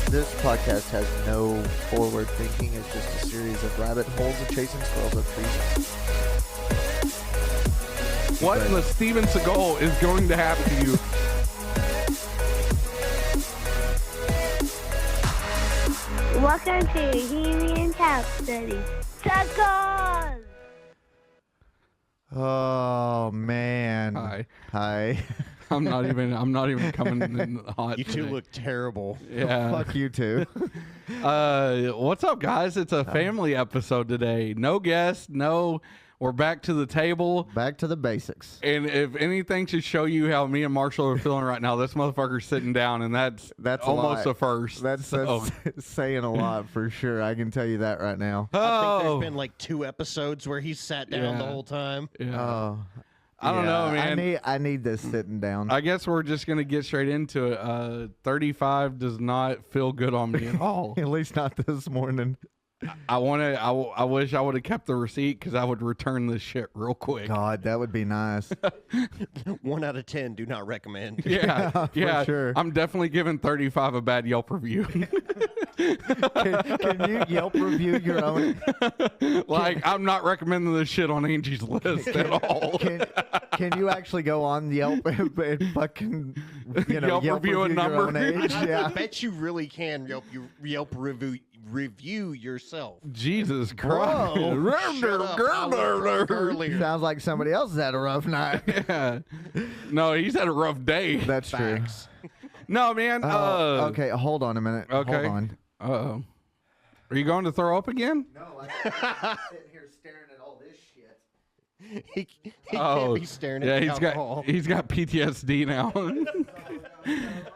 This podcast has no forward thinking. It's just a series of rabbit holes and chasing squirrels up trees. What in the Steven Seagal is going to happen to you? Welcome to Bohemian Tap Study. Tacos! Oh man. Hi. I'm not even coming in hot. You two today. look terrible. Yeah. Fuck you too. What's up, guys? It's a family episode today. No guests. No. We're back to the table. Back to the basics. And if anything should show you how me and Marshall are feeling right now, this motherfucker's sitting down, and that's almost a first. That's saying a lot for sure. I can tell you that right now. I think Oh, there's been like 2 episodes where he sat down the Yeah. whole time. yeah. Oh, I don't know, man. I need this sitting down. I guess we're just gonna get straight into it. 35 does not feel good on me at all. At least not this morning. I wish I would have kept the receipt because I would return this shit real quick. God, that would be nice. 1 out of 10, do not recommend. Yeah, for sure. I'm definitely giving 35 a bad Yelp review. Can you Yelp review your own? Like, I'm not recommending this shit on Angie's list at all. Can you actually go on Yelp and fucking Yelp review a your number? own age? I Yeah. bet you really can Yelp review yourself. Jesus Christ. Shut up. I was drunk earlier. Sounds like somebody else has had a rough night. Yeah. No, he's had a rough day. That's true. Facts. No, man. Okay, hold on a minute. Okay. Hold on. Uh-oh. Are you going to throw up again? No, I'm sitting here staring at all this shit. He can't be staring at the alcohol. he's got PTSD now.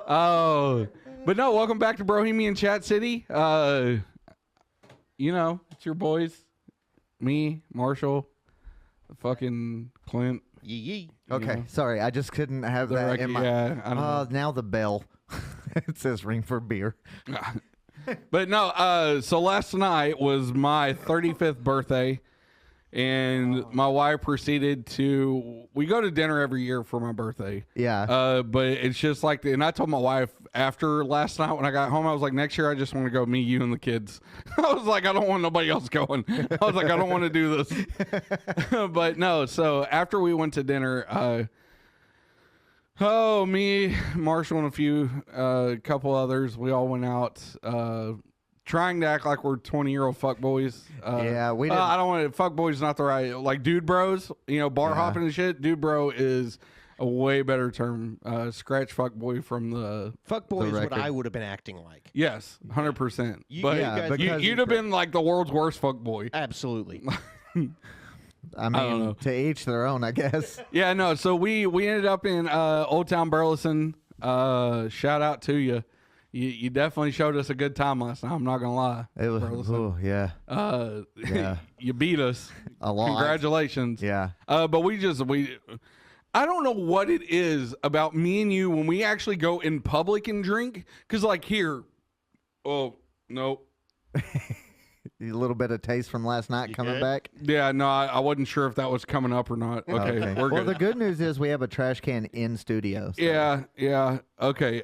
Oh, but no, welcome back to Bohemian Chat City. It's your boys, me, Marshall, fucking Clint. Yee. Okay, sorry, I just couldn't have that in my. Yeah, I don't know. Now the bell. It says ring for beer. But no, so last night was my 35th birthday, and my wife proceeded to. We go to dinner every year for my birthday. Yeah. But it's just like, and I told my wife after last night when I got home, I was like, next year I just want to go me, you, and the kids. I was like, I don't want nobody else going. I was like, I don't want to do this. But no, so after we went to dinner, me, Marshall, and a couple others, we all went out, trying to act like we're 20-year-old fuckboys. Yeah, we didn't- I don't want to, fuckboys not the right, like dude bros, bar hopping and shit. Dude bro is a way better term. Scratch fuckboy from the... Fuckboy is what record. I would have been acting like. Yes, 100%. But yeah, because- you'd have been like the world's worst fuckboy. Absolutely. I don't mean, know. to each their own, I guess. Yeah, no, so we ended up in Old Town Burleson. Shout out to you. You definitely showed us a good time last night. I'm not gonna lie. It was, Burleson. oh, yeah. Yeah. You beat us. A lot. Congratulations. Yeah. But I don't know what it is about me and you when we actually go in public and drink. Cause like here, oh no. A little bit of taste from last night coming good? back. Yeah, no, I wasn't sure if that was coming up or not. Okay, we're Well, good. the good news is we have a trash can in studio. So Yeah. Okay.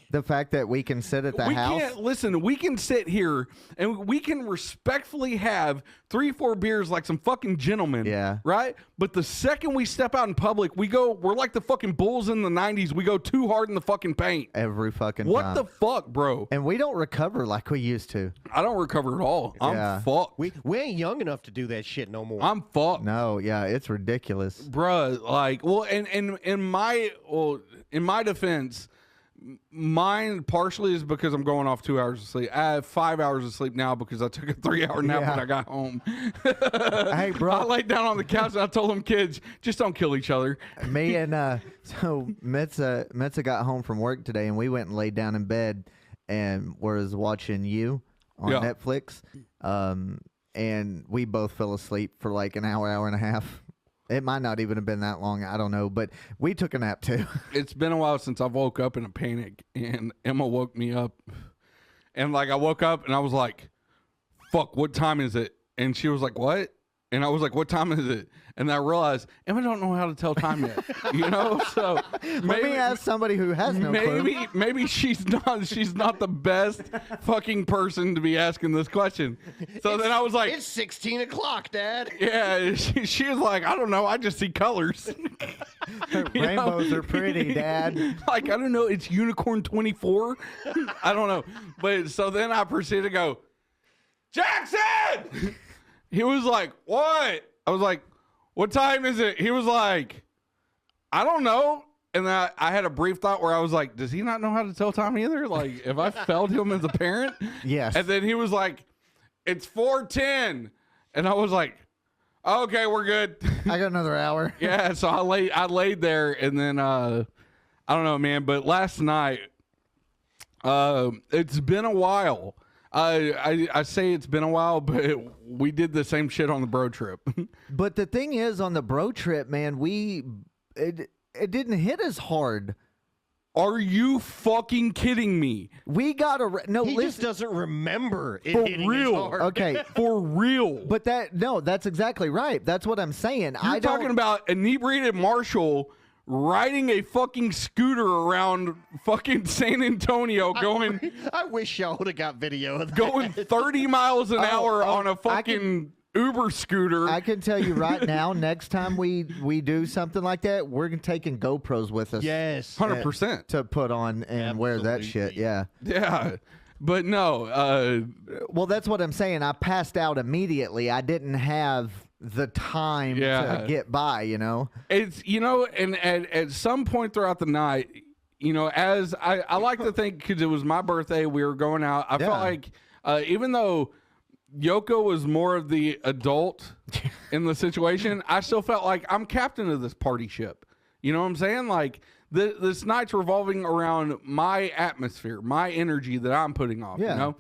The fact that we can sit at the we house. can't listen. We can sit here and we can respectfully have 3-4 beers like some fucking gentlemen. Yeah. Right. But the second we step out in public, we're like the fucking Bulls in the '90s. We go too hard in the fucking paint. Every fucking What time. the fuck, bro? And we don't recover like we used to. I don't recover at all. Yeah. I'm fucked. We ain't young enough to do that shit no more. I'm fucked. No, yeah, it's ridiculous. Bruh, like, well, and in my defense, mine partially is because I'm going off 2 hours of sleep. I have 5 hours of sleep now because I took a 3-hour nap Yeah. when I got home. Hey, bro. I laid down on the couch and I told them kids, just don't kill each other. Me and so Metza got home from work today, and we went and laid down in bed and was watching You on Yeah. Netflix. And we both fell asleep for like an hour and a half. It might not even have been that long. I don't know, but we took a nap too. It's been a while since I woke up in a panic, and Emma woke me up. And like I woke up and I was like, fuck, what time is it? And she was like, what? And I was like, what time is it? And I realized Emma don't know how to tell time yet. So Let me ask somebody who has no clue. maybe she's not the best fucking person to be asking this question. So then I was like, It's 16 o'clock, Dad. yeah, she was like, I don't know, I just see colors. Rainbows are pretty, Dad. Like, I don't know, it's unicorn 24. I don't know. But so then I proceeded to go, Jackson! He was like, what? I was like, what time is it? He was like, I don't know. And then I had a brief thought where I was like, does he not know how to tell time either? Like, if I failed him as a parent? Yes. And then he was like, it's 4:10. And I was like, okay, we're good. I got another hour. Yeah, so I laid there, and then I don't know, man. But last night, it's been a while. I say it's been a while, but we did the same shit on the bro trip. But the thing is, on the bro trip, man, it didn't hit as hard. Are you fucking kidding me? We got a no. He just Listen, doesn't remember it For hitting real. as hard. okay, For real. but that's exactly right. That's what I'm saying. You're talking about inebriated Marshall riding a fucking scooter around fucking San Antonio going I wish y'all would have got video of that. going 30 miles an hour oh, on a I fucking Uber scooter. I can tell you right now. Next time we do something like that, we're taking GoPros with us. Yes. 100%. To put on and wear that shit. Absolutely. Yeah. Yeah. But no, Well, that's what I'm saying. I passed out immediately. I didn't have the time Yeah. to get by. it's, and at some point throughout the night, as I like to think, because it was my birthday, we were going out. I felt Yeah. like, even though Yoko was more of the adult in the situation, I still felt like I'm captain of this party ship. You know what I'm saying? Like, this night's revolving around my atmosphere, my energy that I'm putting off, Yeah.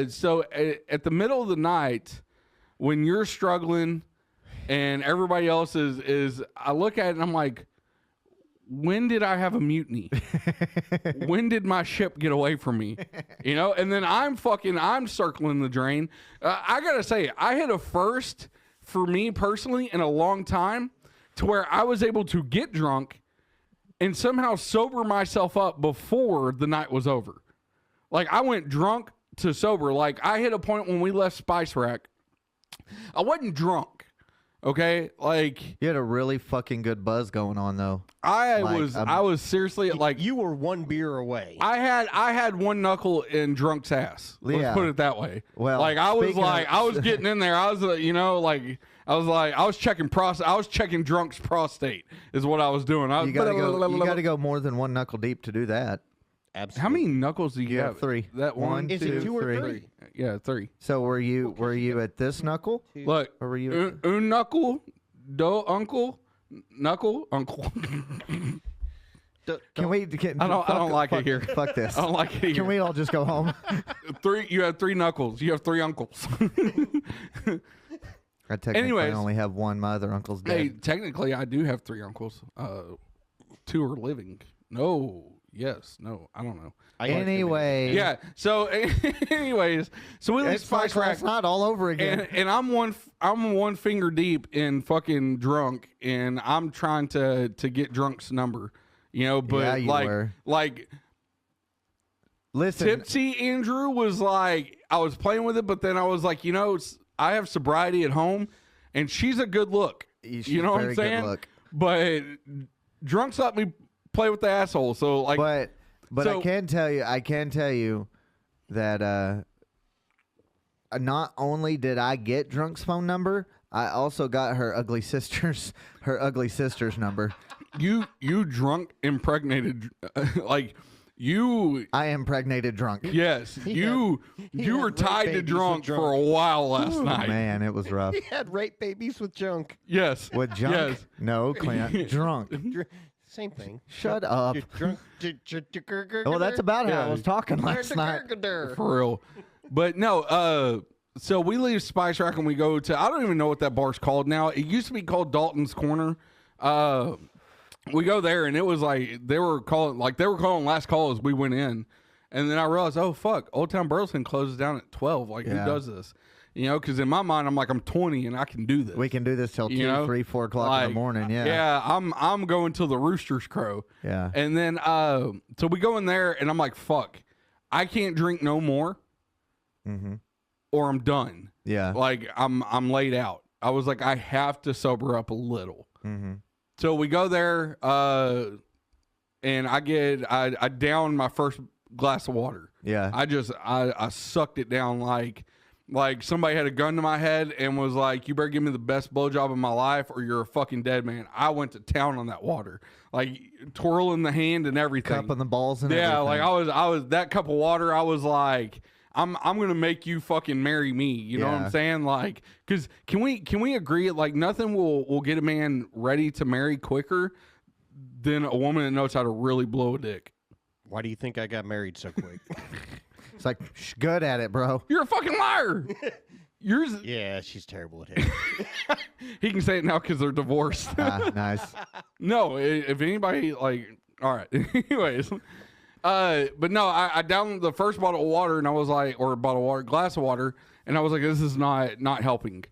So at the middle of the night, when you're struggling and everybody else is, I look at it and I'm like, when did I have a mutiny? When did my ship get away from me? And then I'm circling the drain. I gotta say, I hit a first for me personally in a long time, to where I was able to get drunk and somehow sober myself up before the night was over. Like, I went drunk to sober. Like, I hit a point when we left Spice Rack, I wasn't drunk. Okay, like, You had a really fucking good buzz going on, though. I Like, was seriously like, You were one beer away. I had one knuckle in drunk's ass. Let's Yeah. put it that way. Well, like, I was speaking like, of- I was getting in there. I was I was checking I was checking drunk's prostate is what I was doing. I was, You gotta go more than one knuckle deep to do that. Absolutely. How many knuckles do you You have? have three. That one, Is it 2 or three. 3? Yeah, 3. So were you at this knuckle? Look, Or were you at un knuckle, do uncle, knuckle, uncle. Can we? I don't like it here. Fuck this. I don't like it here. Can we all just go home? 3. You have 3 knuckles. You have 3 uncles. I technically Anyways. only have one. My other uncle's dead. Hey, technically, I do have 3 uncles. 2 are living. No. Yes. No. I don't know. Anyway. Yeah. So, anyways, so we leave It's Spice like Rack, last night all over again. and I'm one finger deep in fucking drunk, and I'm trying to get drunk's number, But Yeah, you were. like Listen, tipsy Andrew was like, I was playing with it, but then I was like, I have sobriety at home, and she's a good look. She's You know what very I'm good saying? look. But drunks let me play with the asshole. So like, but so- I can tell you that not only did I get Drunk's phone number, I also got her ugly sister's number. you drunk impregnated, like you. I impregnated Drunk. Yes, you were had tied rape to babies with drunk drunk. for a while last night. Man, it was rough. He had rape babies with junk. Yes, With Junk? Yes. No, Clint. Drunk. Same thing. Shut up. Drunk. Well, that's about how I was talking last night. for real. But no, so we leave Spice Rack and we go to, I don't even know what that bar's called now. It used to be called Dalton's Corner. We go there and it was like they were calling last call as we went in. And then I realized, oh fuck, Old Town Burleson closes down at 12. Like, Yeah. who does this? You know, because in my mind, I'm like, I'm 20 and I can do this. We can do this till 2, You know? 3, 4 o'clock in the morning. Yeah. Yeah, I'm going till the roosters crow. Yeah. And then so we go in there and I'm like, fuck, I can't drink no more or I'm done. Yeah. Like I'm laid out. I was like, I have to sober up a little. So we go there and I down my first glass of water. Yeah. I sucked it down like somebody had a gun to my head and was like, you better give me the best blowjob of my life or you're a fucking dead man. I went to town on that water, like twirling the hand and everything. Cupping the balls and yeah, everything. like I was that cup of water. I was like, I'm gonna make you fucking marry me. You know what Yeah. I'm saying? Like, cause can we agree? Like, nothing will get a man ready to marry quicker than a woman that knows how to really blow a dick. Why do you think I got married so quick? It's like, good at it, bro. You're a fucking liar. Yours. Yeah, she's terrible at it. He can say it now because they're divorced. Nice. No, if anybody like, all right. Anyways, but no, I downed the first bottle of water and I was like, or glass of water, and I was like, this is not helping.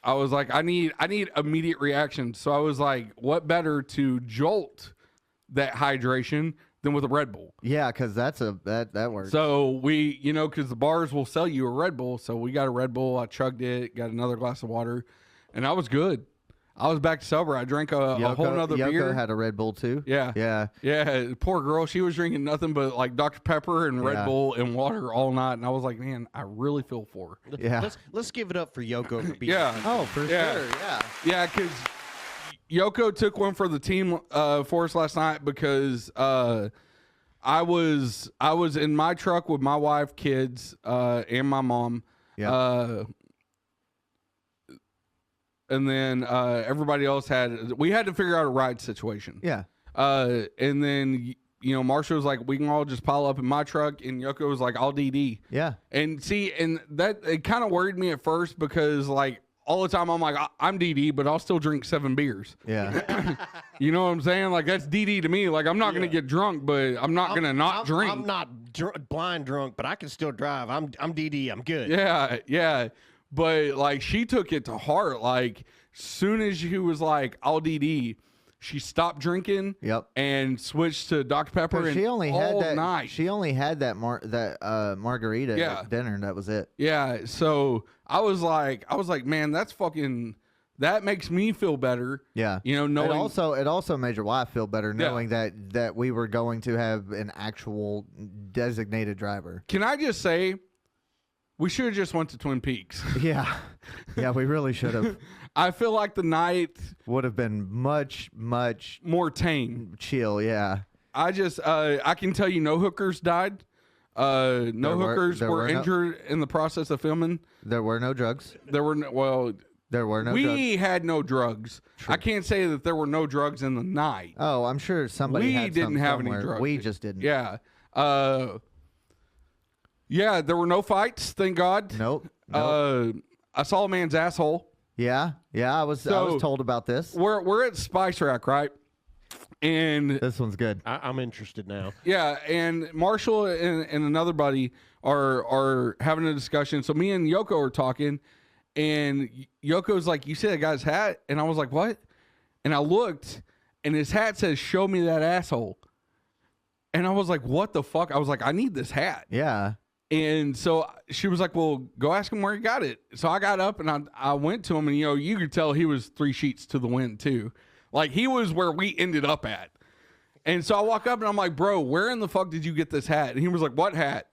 I was like, I need immediate reaction. So I was like, what better to jolt that hydration than with a Red Bull? Yeah, because that works. So we, you know, because the bars will sell you a Red Bull. So we got a Red Bull. I chugged it, got another glass of water, and I was good. I was back to sober. I drank a whole nother Yoko beer. had a Red Bull too. Yeah. Yeah. Yeah. Poor girl. She was drinking nothing but like Dr. Pepper and Red Yeah. Bull and water all night. And I was like, man, I really feel for her. Yeah. Let's give it up for Yoko for being Yeah. Oh, for Yeah. sure. Yeah. Yeah. Because Yoko took one for the team for us last night because I was in my truck with my wife, kids, and my mom. Yeah. And then everybody else we had to figure out a ride situation. Yeah. And then, you know, Marsha was like, we can all just pile up in my truck. And Yoko was like, I'll DD. Yeah. And see, and that, it kind of worried me at first because like all the time I'm like, I'm DD, but I'll still drink 7 beers. Yeah. You know what I'm saying? Like that's DD to me. Like I'm not going to get drunk, but I'm not going to not drink. I'm not blind drunk, but I can still drive. I'm DD. I'm good. Yeah, yeah. But like she took it to heart. Like soon as she was like, I'll DD, she stopped drinking. Yep. And switched to Dr. Pepper. And She only all had that. night. She only had that margarita Yeah. at dinner, and that was it. Yeah. So I was like, man, that makes me feel better. Yeah. You know, knowing It also made your wife feel better knowing that we were going to have an actual designated driver. Can I just say, we should have just went to Twin Peaks. Yeah. Yeah, we really should have. I feel like the night Would have been much more tame. chill. Yeah. I just, I can tell you, no hookers died. No hookers were injured in the process of filming. There were no drugs. There were no, well, There were no drugs. we had no drugs. I can't say that there were no drugs in the night. Oh, I'm sure somebody We had didn't some have any somewhere. drugs. We just didn't. Yeah. Yeah, there were no fights, thank God. Nope. I saw a man's asshole. Yeah. Yeah. I was told about this. We're at Spice Rack, right? And This one's good. I'm interested now. yeah, and Marshall and another buddy are having a discussion. So me and Yoko are talking, and Yoko's like, "You see that guy's hat?" And I was like, "What?" And I looked, and his hat says, "Show me that asshole." And I was like, "What the fuck?" I was like, "I need this hat." Yeah. And so she was like, well, go ask him where he got it. So I got up and I went to him, and, you know, you could tell he was 3 sheets to the wind too. Like he was where we ended up at. And so I walk up and I'm like, bro, where in the fuck did you get this hat? And he was like, what hat?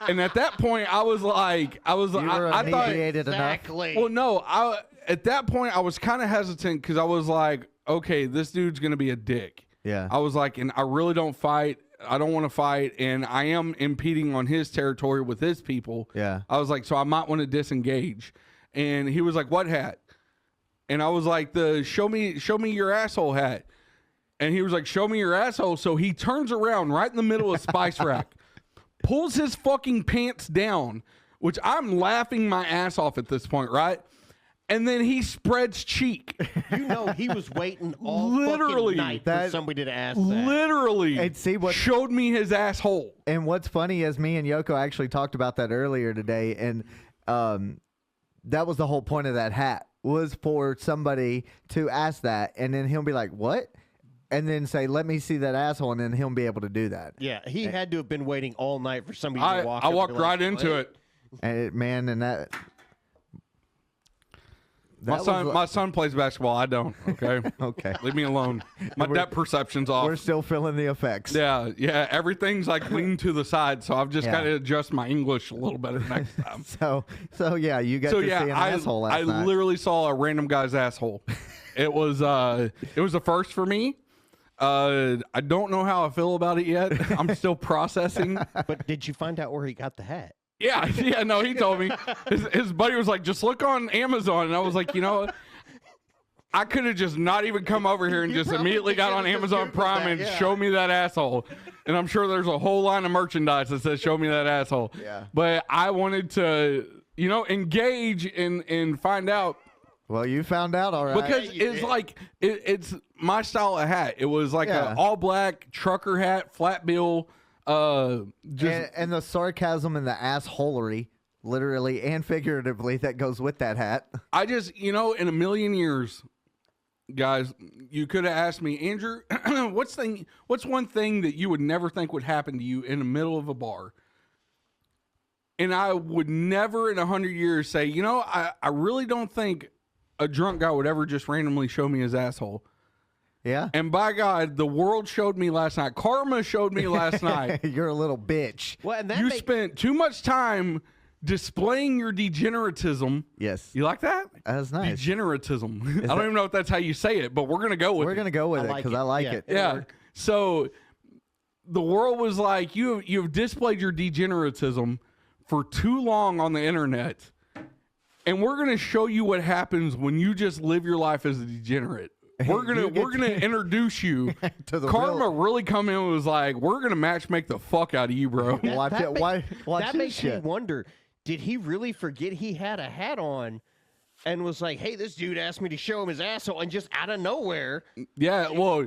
And at that point I was like, You were I thought, inebriated enough. Exactly. well, no, at that point I was kind of hesitant because I was like, okay, this dude's going to be a dick. Yeah. I was like, and I really don't fight. I don't want to fight, and I am impeding on his territory with his people. Yeah. I was like, so I might want to disengage. And he was like, what hat? And I was like, show me your asshole hat. And he was like, show me your asshole. So he turns around right in the middle of Spice Rack, pulls his fucking pants down, which I'm laughing my ass off at this point, right? And then he spreads cheek. You know he was waiting all Literally. fucking night for That- somebody to ask that. Literally And see what- showed me his asshole. And what's funny is me and Yoko actually talked about that earlier today, and that was the whole point of that hat, was for somebody to ask that, and then he'll be like, "What?" And then say, "Let me see that asshole," and then he'll be able to do that. Yeah, he had to have been waiting all night for somebody I to walk. I up and walked be like, right into "What?" it. And man, and that. My son plays basketball. I don't. Okay. Okay. Leave me alone. My depth perception's off. We're still feeling the effects. Yeah. Everything's like leaned to the side, so I've just Yeah. got to adjust my English a little better next time. So yeah, you got to see an asshole last I night. literally saw a random guy's asshole. It was a first for me. I don't know how I feel about it yet. I'm still processing. But did you find out where he got the hat? Yeah, no, he told me. His buddy was like, just look on Amazon. And I was like, you know, I could have just not even come over here and You just probably immediately got could've on just Amazon Googled Prime that, and yeah. show me that asshole. And I'm sure there's a whole line of merchandise that says, show me that asshole. Yeah. But I wanted to, you know, engage and find out. Well, you found out, all right. Because it's like, it's my style of hat. It was like Yeah. an all black trucker hat, flat bill. Just and the sarcasm and the assholery, literally and figuratively, that goes with that hat. I just, you know, in a million years, guys, you could have asked me, Andrew, what's one thing that you would never think would happen to you in the middle of a bar? And I would never in 100 years say, you know, I really don't think a drunk guy would ever just randomly show me his asshole. Yeah. And by God, the world showed me last night. Karma showed me last night. You're a little bitch. Well, and that You make- spent too much time displaying your degeneratism. Yes. You like that? That's nice. Degeneratism. I don't even know if that's how you say it, but we're gonna go with We're it. going to go with I it like because it. I like Yeah. it. Yeah. So the world was like, you've displayed your degeneratism for too long on the internet, and we're gonna show you what happens when you just live your life as a degenerate. We're gonna introduce you To the Karma really come in and was like, we're gonna match make the fuck out of you, bro. Watch that it. make- Watch that this makes me shit. wonder, did he really forget he had a hat on and was like, hey, this dude asked me to show him his asshole, and just out of nowhere, Yeah, well,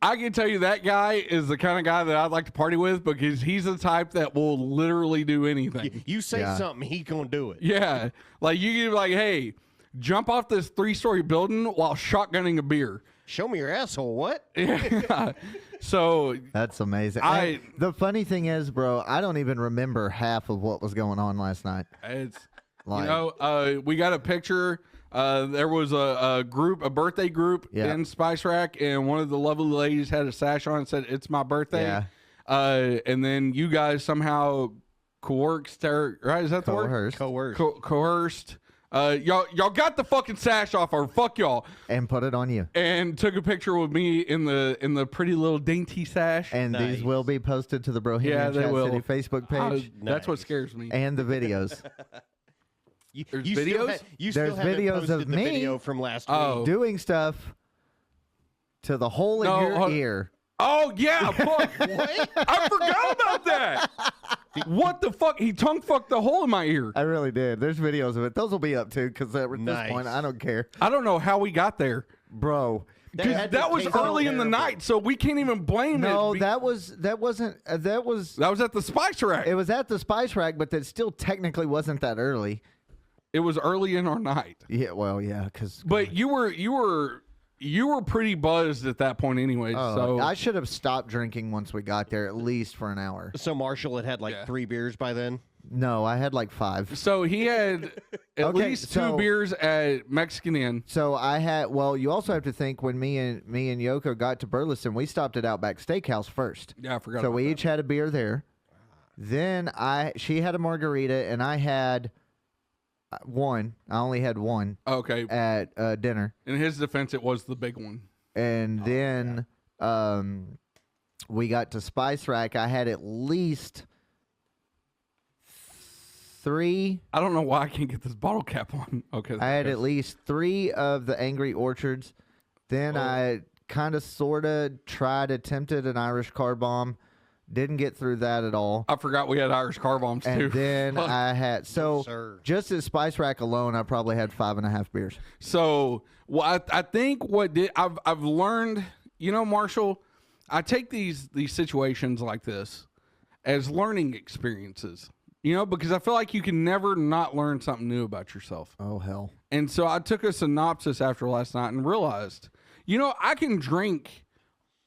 I can tell you that guy is the kind of guy that I'd like to party with because he's the type that will literally do anything. you say Yeah. something, he gonna do it. Yeah, like you can be like, hey, jump off this 3-story building while shotgunning a beer. Show me your asshole, what? Yeah. So That's amazing. I- And the funny thing is, bro, I don't even remember half of what was going on last night. it's Like, you know, we got a picture. There was a birthday group Yeah. in Spice Rack, and one of the lovely ladies had a sash on and said, "It's my birthday." Yeah. And then you guys somehow coerced her, right? Is that the word? coerced Coerced. Coerced. Y'all got the fucking sash off her. Fuck y'all. and put it on you. And took a picture with me in the pretty little dainty sash. And these Nice. will be posted to the Brohemian Yeah, they Chat will. City Facebook page That's what Nice. scares me. and the videos. There's Still videos? you There's still haven't videos posted of the me. video from last Oh. week. Doing stuff to the hole in No, your hold- ear. Oh yeah, fuck. I forgot about that. What the fuck? He tongue fucked the hole in my ear. I really did. There's videos of it. Those will be up too because at Nice. this point, I don't care. I don't know how we got there. Bro. Because had to that was taste so early in the terrible. night, so we can't even blame No, it. that wasn't that was That was at the Spice Rack. it was at the Spice Rack, but that still technically wasn't that early. It was early in our night. Yeah, well, yeah, because But you were pretty buzzed at that point anyway. so I should have stopped drinking once we got there at least for an hour. So Marshall had like Yeah. 3 beers by then. No, I had like 5. So he had at Okay, least so- 2 beers at Mexican Inn. So I had. Well, you also have to think when me and Yoko got to Burleson, we stopped at Outback Steakhouse first. Yeah, I forgot. So about we that. each had a beer there. Then she had a margarita and I had one. I only had one Okay. at dinner, In his defense, it was the big one. and then we got to Spice Rack. I had at least 3. I don't know why I can't get this bottle cap on. Okay. I had okay. at least 3 of the Angry Orchards. Then I kind of, sort of attempted an Irish car bomb. Didn't get through that at all. I forgot we had Irish car bombs too. And then Fuck. I had, so sir. just at Spice Rack alone, I probably had 5.5 beers. So, well, I think I've learned, you know, Marshall, I take these situations like this as learning experiences. You know, because I feel like you can never not learn something new about yourself. Oh hell. And so I took a synopsis after last night and realized, you know, I can drink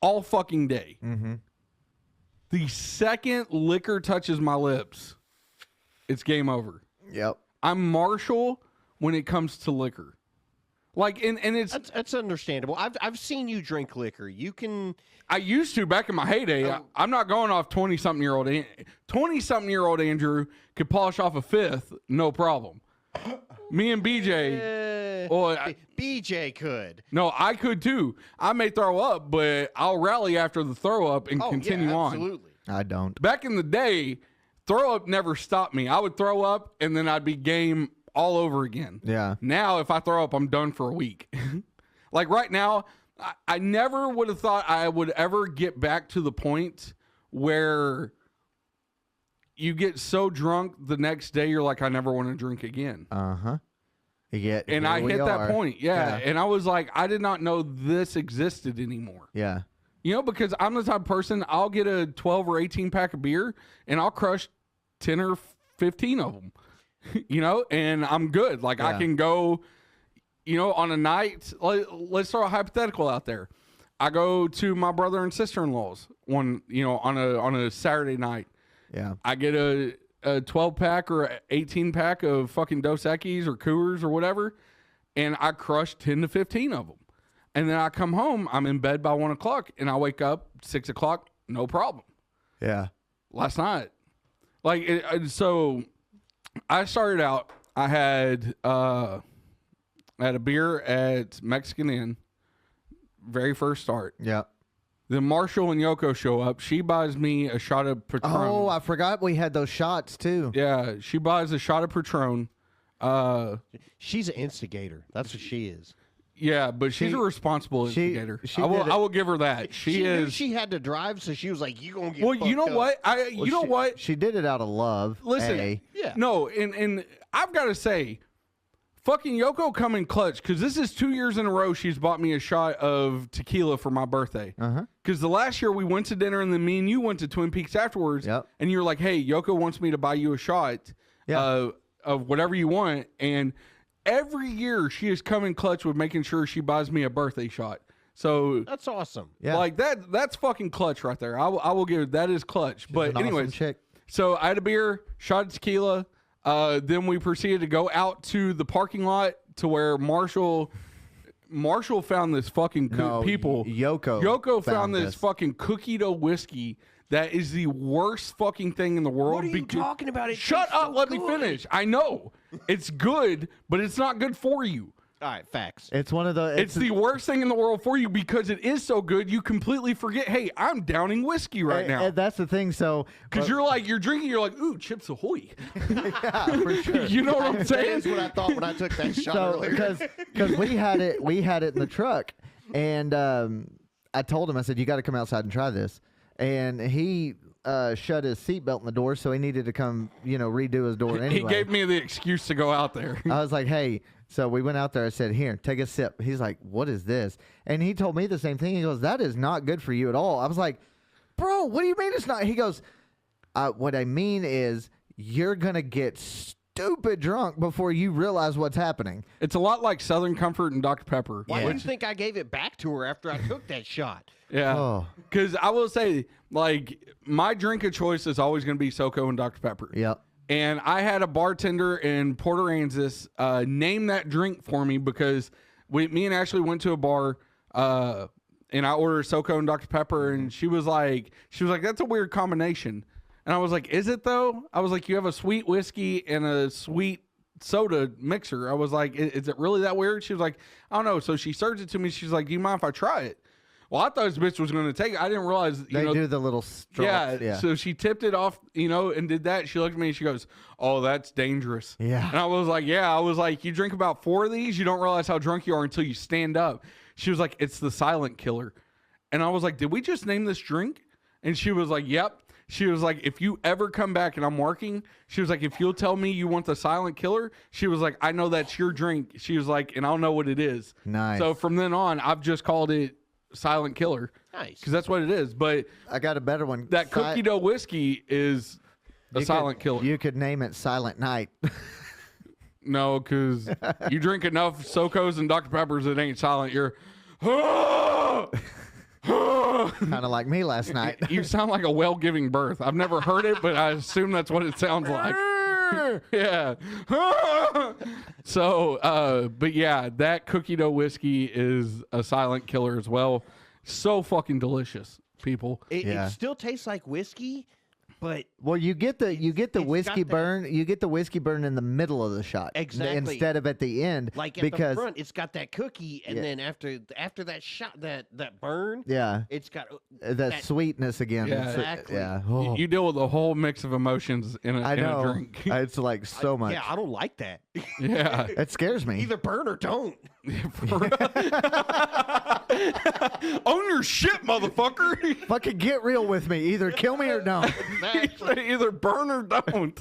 all fucking day. Mm-hmm. The second liquor touches my lips, it's game over. Yep. I'm Marshall when it comes to liquor. Like, and it's... That's understandable. I've seen you drink liquor. You can... I used to back in my heyday. I'm not going off 20-something-year-old. 20-something-year-old Andrew could polish off a fifth, no problem. Me and BJ... BJ could. No, I could too. I may throw up, but I'll rally after the throw up and continue on. Absolutely. I don't. Back in the day, throw up never stopped me. I would throw up and then I'd be game all over again. Yeah. Now, if I throw up, I'm done for a week. Like right now, I never would have thought I would ever get back to the point where you get so drunk the next day, you're like, I never want to drink again. Uh-huh. And I hit that point. Yeah. And I was like, I did not know this existed anymore. Yeah. You know, because I'm the type of person, I'll get a 12 or 18 pack of beer and I'll crush 10 or 15 of them, you know, and I'm good. Like I can go, you know, on a night, let's throw a hypothetical out there. I go to my brother and sister-in-law's on a Saturday night. Yeah. I get a 12 pack or 18 pack of fucking Dos Equis or Coors or whatever, and I crush 10 to 15 of them. And then I come home, I'm in bed by 1 o'clock, and I wake up 6 o'clock, no problem. Yeah. Last night. So I started out, I had a beer at Mexican Inn, very first start. Yeah. Then Marshall and Yoko show up. She buys me a shot of Patron. Oh, I forgot we had those shots too. Yeah, she buys a shot of Patron. She's an instigator. That's what she is. Yeah, but she's a responsible instigator. I will give her that. She knew is. she had to drive, so she was like, "You gonna get." Well, you know fucked up." what? What? She did it out of love. Listen, Yeah. no, and I've got to say, fucking Yoko come in clutch because this is 2 years in a row she's bought me a shot of tequila for my birthday. Because the last year we went to dinner and then me and you went to Twin Peaks afterwards. Yep. And you're like, hey, Yoko wants me to buy you a shot of whatever you want. And every year she has come in clutch with making sure she buys me a birthday shot. So That's awesome. Yeah. like that's fucking clutch right there. I will give it, that is clutch. But an awesome anyways, chick. so I had a beer, shot of tequila. Then we proceeded to go out to the parking lot to where Marshall found this fucking Yoko found this fucking cookie dough whiskey that is the worst fucking thing in the world. What are you talking about? It Shut tastes up, so let me good. finish. I know it's good, but it's not good for you. All right, facts. It's one of the. It's the worst thing in the world for you because it is so good. You completely forget. Hey, I'm downing whiskey right now. And that's the thing. So Because you're drinking, you're like, ooh, Chips Ahoy. yeah, for sure. You know what I'm saying? That's what I thought when I took that shot So earlier. because we had it in the truck, and I told him, I said, you got to come outside and try this, and he shut his seatbelt in the door, so he needed to come redo his door anyway. He gave me the excuse to go out there. I was like, hey. So we went out there. I said, here, take a sip. He's like, what is this? And he told me the same thing. He goes, that is not good for you at all. I was like, bro, what do you mean it's not? He goes, what I mean is you're going to get stupid drunk before you realize what's happening. It's a lot like Southern Comfort and Dr. Pepper. Why do you think I gave it back to her after I took that shot? Yeah. Oh. Because I will say, like, my drink of choice is always going to be SoCo and Dr. Pepper. Yep. And I had a bartender in Port Aransas name that drink for me because me and Ashley went to a bar and I ordered SoCo and Dr. Pepper, and she was like, that's a weird combination. And I was like, is it though? I was like, you have a sweet whiskey and a sweet soda mixer. I was like, is it really that weird? She was like, I don't know. So she serves it to me. She's like, do you mind if I try it? Well, I thought this bitch was going to take it. I didn't realize, They do the little straws. yeah. So she tipped it off, and did that. She looked at me and she goes, oh, that's dangerous. Yeah. And I was like, yeah. I was like, you drink about 4 of these, you don't realize how drunk you are until you stand up. She was like, it's the silent killer. And I was like, did we just name this drink? And she was like, yep. She was like, if you ever come back and I'm working, she was like, if you'll tell me you want the silent killer, she was like, I know that's your drink. She was like, and I'll know what it is. Nice. So from then on, I've just called it Silent Killer. Nice. Because that's what it is. But I got a better one. that cookie dough whiskey is A silent killer. You could name it Silent Night. No, because you drink enough SoCos and Dr. Peppers, it ain't silent. You're. Kind of like me last night. You sound like a whale giving birth. I've never heard it, but I assume that's what it sounds like. Yeah. So, but yeah, that cookie dough whiskey is a silent killer as well. So fucking delicious, people. Yeah. It still tastes like whiskey, but Well, you get the got whiskey that- burn. You get the whiskey burn in the middle of the shot, Exactly. instead of at the end. like at because the front, it's got that cookie, and Yeah. then after that shot, that burn, yeah, it's got that sweetness again. Yeah. Exactly. Yeah. Oh, You deal with a whole mix of emotions in I a know. drink. It's like so much. Yeah, I don't like that. Yeah. It scares me. Either burn or don't. Own your shit, motherfucker. Fucking get real with me. Either kill me or don't. Either burn or don't.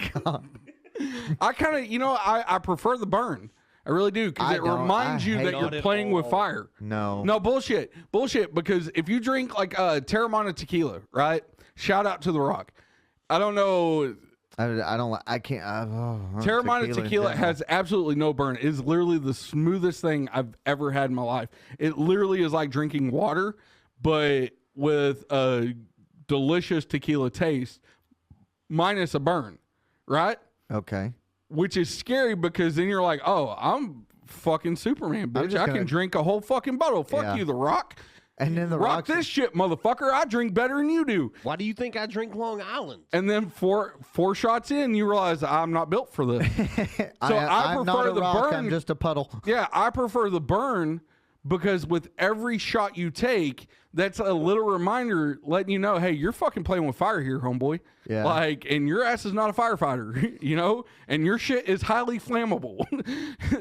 I kind of, I prefer the burn. I really do, because I it don't. reminds I you hate that it. you're Not at playing with all. fire. No. No, bullshit. Because if you drink like Terramana tequila, right? Shout out to The Rock. I don't know. I don't. I can't. Terramana in tequila general. has absolutely no burn. It is literally the smoothest thing I've ever had in my life. It literally is like drinking water, but with a delicious tequila taste, minus a burn, right? Okay. Which is scary, because then you're like, oh, I'm fucking Superman, bitch. just I gonna- can drink a whole fucking bottle. Fuck Yeah. you, The Rock. And then the Rock Rock's- this shit, motherfucker. I drink better than you do. Why do you think I drink Long Island? And then four shots in, you realize I'm not built for this. So I I'm not prefer a the rock, burn. I'm just a puddle. Yeah, I prefer the burn, because with every shot you take, that's a little reminder letting you know, hey, you're fucking playing with fire here, homeboy. Yeah. Like, and your ass is not a firefighter, and your shit is highly flammable.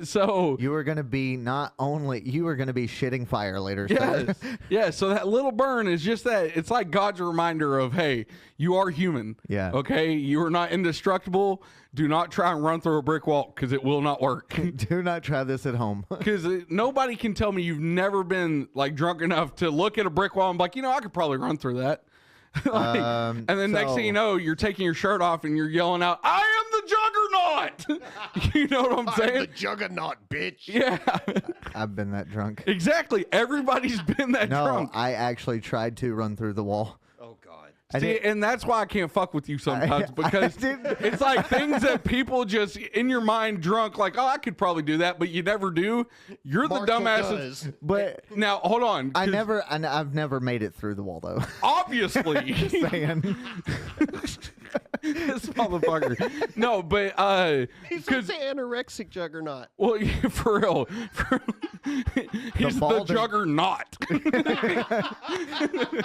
So, You were gonna be you were gonna be shitting fire later. yes. Yeah, so that little burn is just that. It's like God's reminder of, hey, you are human. Yeah. Okay? You are not indestructible. Do not try and run through a brick wall, because it will not work. Do not try this at home. Because nobody can tell me you've never been like drunk enough to look at a brick wall and be like, I could probably run through that. Like, and then next thing you know, you're taking your shirt off and you're yelling out, I am the juggernaut. You know what I'm I'm saying? the juggernaut, bitch. Yeah, I've been that drunk. exactly. Everybody's been that No, drunk. I actually tried to run through the wall. Oh God. I See, did- and that's why I can't fuck with you sometimes, I because didn't- it's like things that people just in your mind drunk, like, oh, I could probably do that, but you never do. You're the Marshall dumbass. does. But Now, hold on. I've 'cause never made it through the wall though. Obviously. Saying. This motherfucker. No, but He's because the anorexic juggernaut. well, yeah, for real, he's the balding- juggernaut. You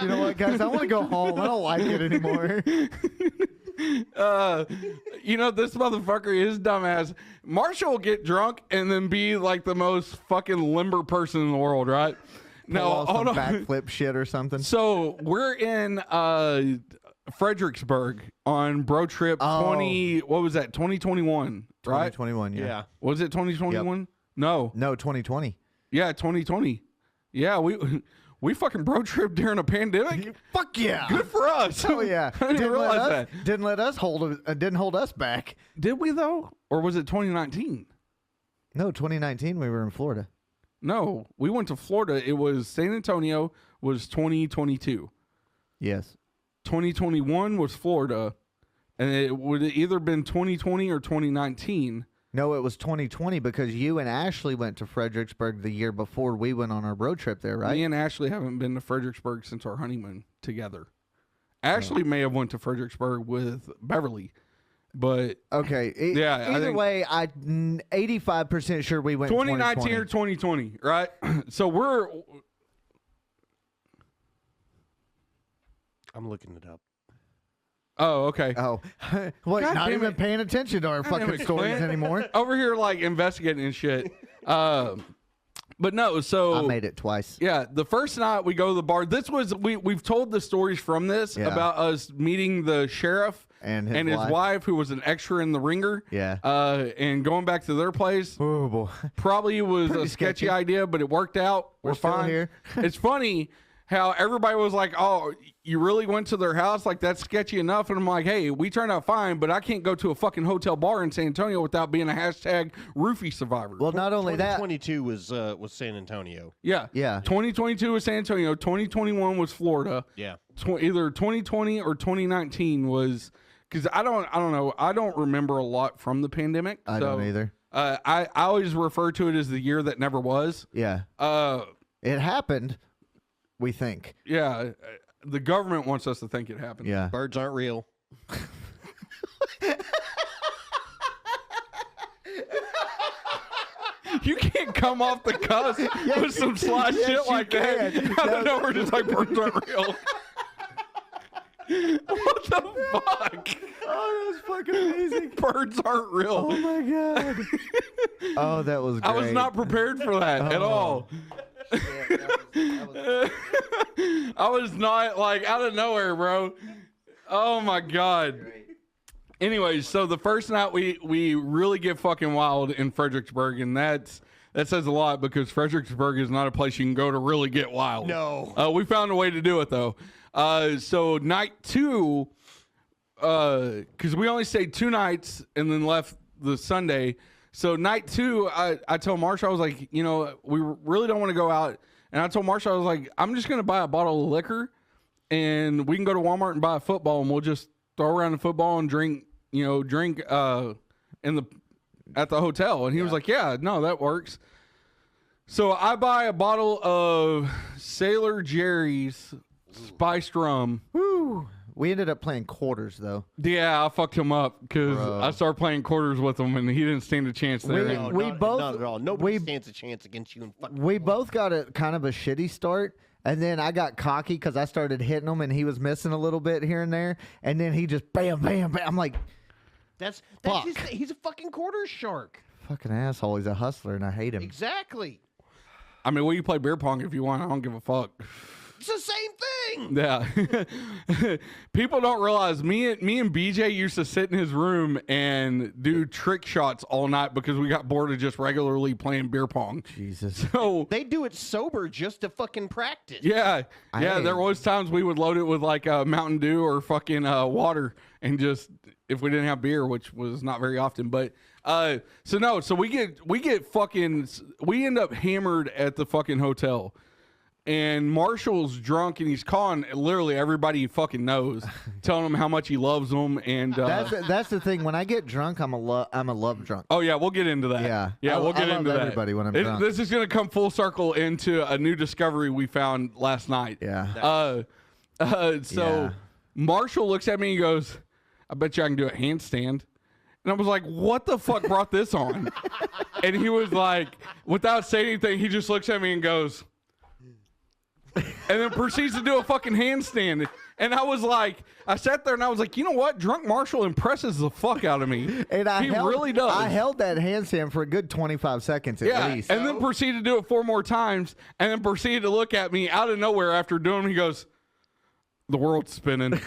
know what, guys? I want to go home. I don't like it anymore. This motherfucker is dumbass. Marshall will get drunk and then be like the most fucking limber person in the world, right? Pull No, off hold some on. backflip shit or something. So we're in Fredericksburg on Bro Trip Oh. 2021, right? 2021, yeah. Was it 2021? No. No, 2020. Yeah, 2020. Yeah, we fucking Bro Trip during a pandemic. Fuck yeah. Good for us. Oh yeah. I didn't realize that. Didn't let us didn't hold us back. Did we though? Or was it 2019? No, 2019 we were in Florida. No, we went to Florida. It was San Antonio was 2022. Yes. 2021 was Florida, and it would have either been 2020 or 2019. No, it was 2020 because you and Ashley went to Fredericksburg the year before we went on our road trip there, right? Me and Ashley haven't been to Fredericksburg since our honeymoon together. Ashley may have went to Fredericksburg with Beverly, but Okay. Yeah, I Either think- way, I'm 85% sure we went 2019 or 2020, right? So we're I'm looking it up. oh okay. Oh, what? God Not damn even it. paying attention to our damn fucking it, stories Clint. anymore. Over here like investigating and shit. But no, so I made it twice. yeah, the first night we go to the bar. This was we've told the stories from this Yeah. about us meeting the sheriff And his his wife. wife, who was an extra in the Ringer. Yeah. And going back to their place, Oh boy. probably was Pretty a sketchy sketchy. idea, but it worked out. We're still fine. here. It's funny. how everybody was like, "Oh, you really went to their house? Like that's sketchy enough." And I'm like, "Hey, we turned out fine, but I can't go to a fucking hotel bar in San Antonio without being a hashtag roofie survivor." Well, not only that, 2022 was San Antonio. yeah, Yeah. 2022 was San Antonio. 2021 was Florida. Yeah. Either 2020 or 2019 was because I don't know. I don't remember a lot from the pandemic. I don't either. I always refer to it as the year that never was. Yeah. It happened, we think. Yeah, the government wants us to think it happened. Yeah. Birds aren't real. You can't come off the cusp with some sly yes, shit you like that. can. I don't know. We're just like birds aren't real. What the fuck? Oh, that was fucking amazing. Birds aren't real. Oh my god. Oh, that was great. I was not prepared for that at all. I was not like out of nowhere, bro. Oh my god. Anyways, so the first night we really get fucking wild in Fredericksburg, and that says a lot because Fredericksburg is not a place you can go to really get wild. No. We found a way to do it though. So night 2, because we only stayed 2 nights and then left the Sunday. So night 2, I told Marsha, I was like, you know, we really don't want to go out. And I told Marsha, I was like, I'm just going to buy a bottle of liquor and we can go to Walmart and buy a football and we'll just throw around the football and drink at the hotel. And he was like, yeah, no, that works. So I buy a bottle of Sailor Jerry's spiced rum. Woo. We ended up playing quarters though. Yeah, I fucked him up because I started playing quarters with him and he didn't stand a chance there. Not at all. Nobody stands a chance against you. We both got a kind of a shitty start, and then I got cocky because I started hitting him, and he was missing a little bit here and there, and then he just bam, bam, bam. I'm like, that's fuck. He's a fucking quarter shark. fucking asshole. He's a hustler, and I hate him. Exactly. I mean, you play beer pong if you want. I don't give a fuck. It's the same thing. Yeah. People don't realize me and BJ used to sit in his room and do trick shots all night because we got bored of just regularly playing beer pong. Jesus. So They do it sober just to fucking practice. yeah, Hey. there was times we would load it with like Mountain Dew or fucking water and just if we didn't have beer, which was not very often, but so we end up hammered at the fucking hotel. And Marshall's drunk and he's calling literally everybody he fucking knows, telling them how much he loves them. And That's the thing. When I get drunk, I'm a love drunk. oh yeah, we'll get into that. Yeah. We'll get I love into that. everybody when I'm drunk. This is gonna come full circle into a new discovery we found last night. Yeah. So Yeah. Marshall looks at me and he goes, "I bet you I can do a handstand." And I was like, "What the fuck brought this on?" And he was like, without saying anything, he just looks at me and goes. And then proceeds to do a fucking handstand. And I was like, I sat there and I was like, you know what? Drunk Marshall impresses the fuck out of me. And he really does. I held that handstand for a good 25 seconds at least. And then proceeded to do it 4 more times. And then proceeded to look at me out of nowhere after doing it. He goes, the world's spinning.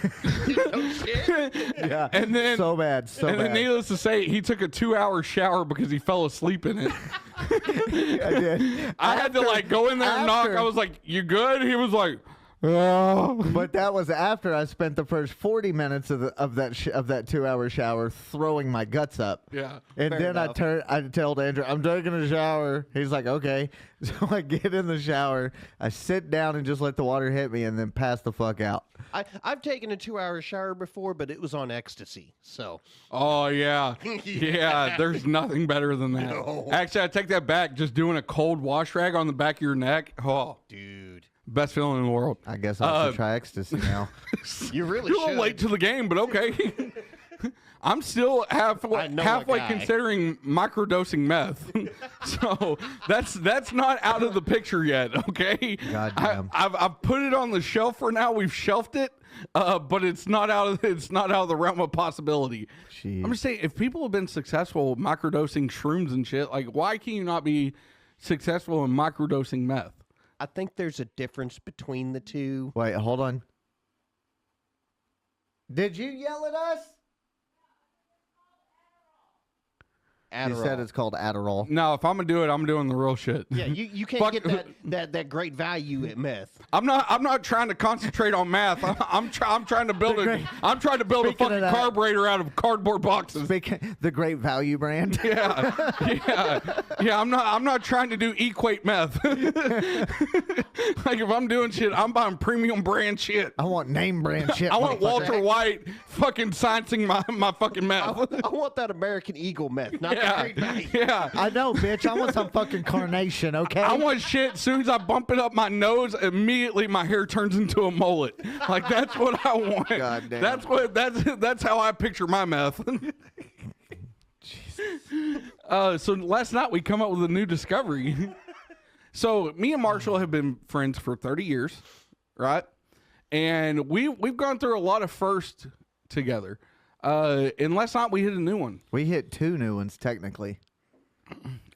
Yeah. And then so bad. and then needless to say, he took a 2-hour shower because he fell asleep in it. I did. I had to like go in there and knock. I was like, you good? He was like, oh. But that was after I spent the first 40 minutes of that 2-hour shower throwing my guts up. Yeah. And Fair then enough. I told Andrew, I'm taking a shower. He's like, okay. So I get in the shower, I sit down and just let the water hit me and then pass the fuck out. I've taken a 2-hour shower before, but it was on ecstasy. So Oh yeah, yeah. There's nothing better than that. No. Actually, I take that back. Just doing a cold wash rag on the back of your neck. Oh, dude, best feeling in the world. I guess I'll have to try ecstasy now. you really You're a should. little late to the game, but okay. I'm still I know a halfway guy. considering microdosing meth, so that's not out of the picture yet. Okay, Goddamn. I've put it on the shelf for now. We've shelved it, but it's not out of the realm of possibility. Jeez. I'm just saying, if people have been successful microdosing shrooms and shit, like why can you not be successful in microdosing meth? I think there's a difference between the two. Wait, hold on. Did you yell at us? He said it's called Adderall. No, if I'm gonna do it, I'm doing the real shit. Yeah, you can't Fuck- get that great value at meth. I'm not trying to concentrate on math. I'm trying to build I'm trying to build a Speaking of fucking that- carburetor out of cardboard boxes. The Great Value brand. Yeah. I'm not trying to do equate meth. Like if I'm doing shit, I'm buying premium brand shit. I want name brand shit. I want motherfucker. Walter White fucking sciencing my fucking meth. I want that American Eagle meth, not the Yeah, great value. yeah. I know, bitch. I want some fucking carnation, okay? I want shit. As soon as I bump it up my nose, immediately my hair turns into a mullet. Like that's what I want. God damn. That's how I picture my meth. So last night we come up with a new discovery. So me and Marshall have been friends for 30 years, right? And we've gone through a lot of firsts together. And last night we hit a new one. We hit 2 new ones, technically.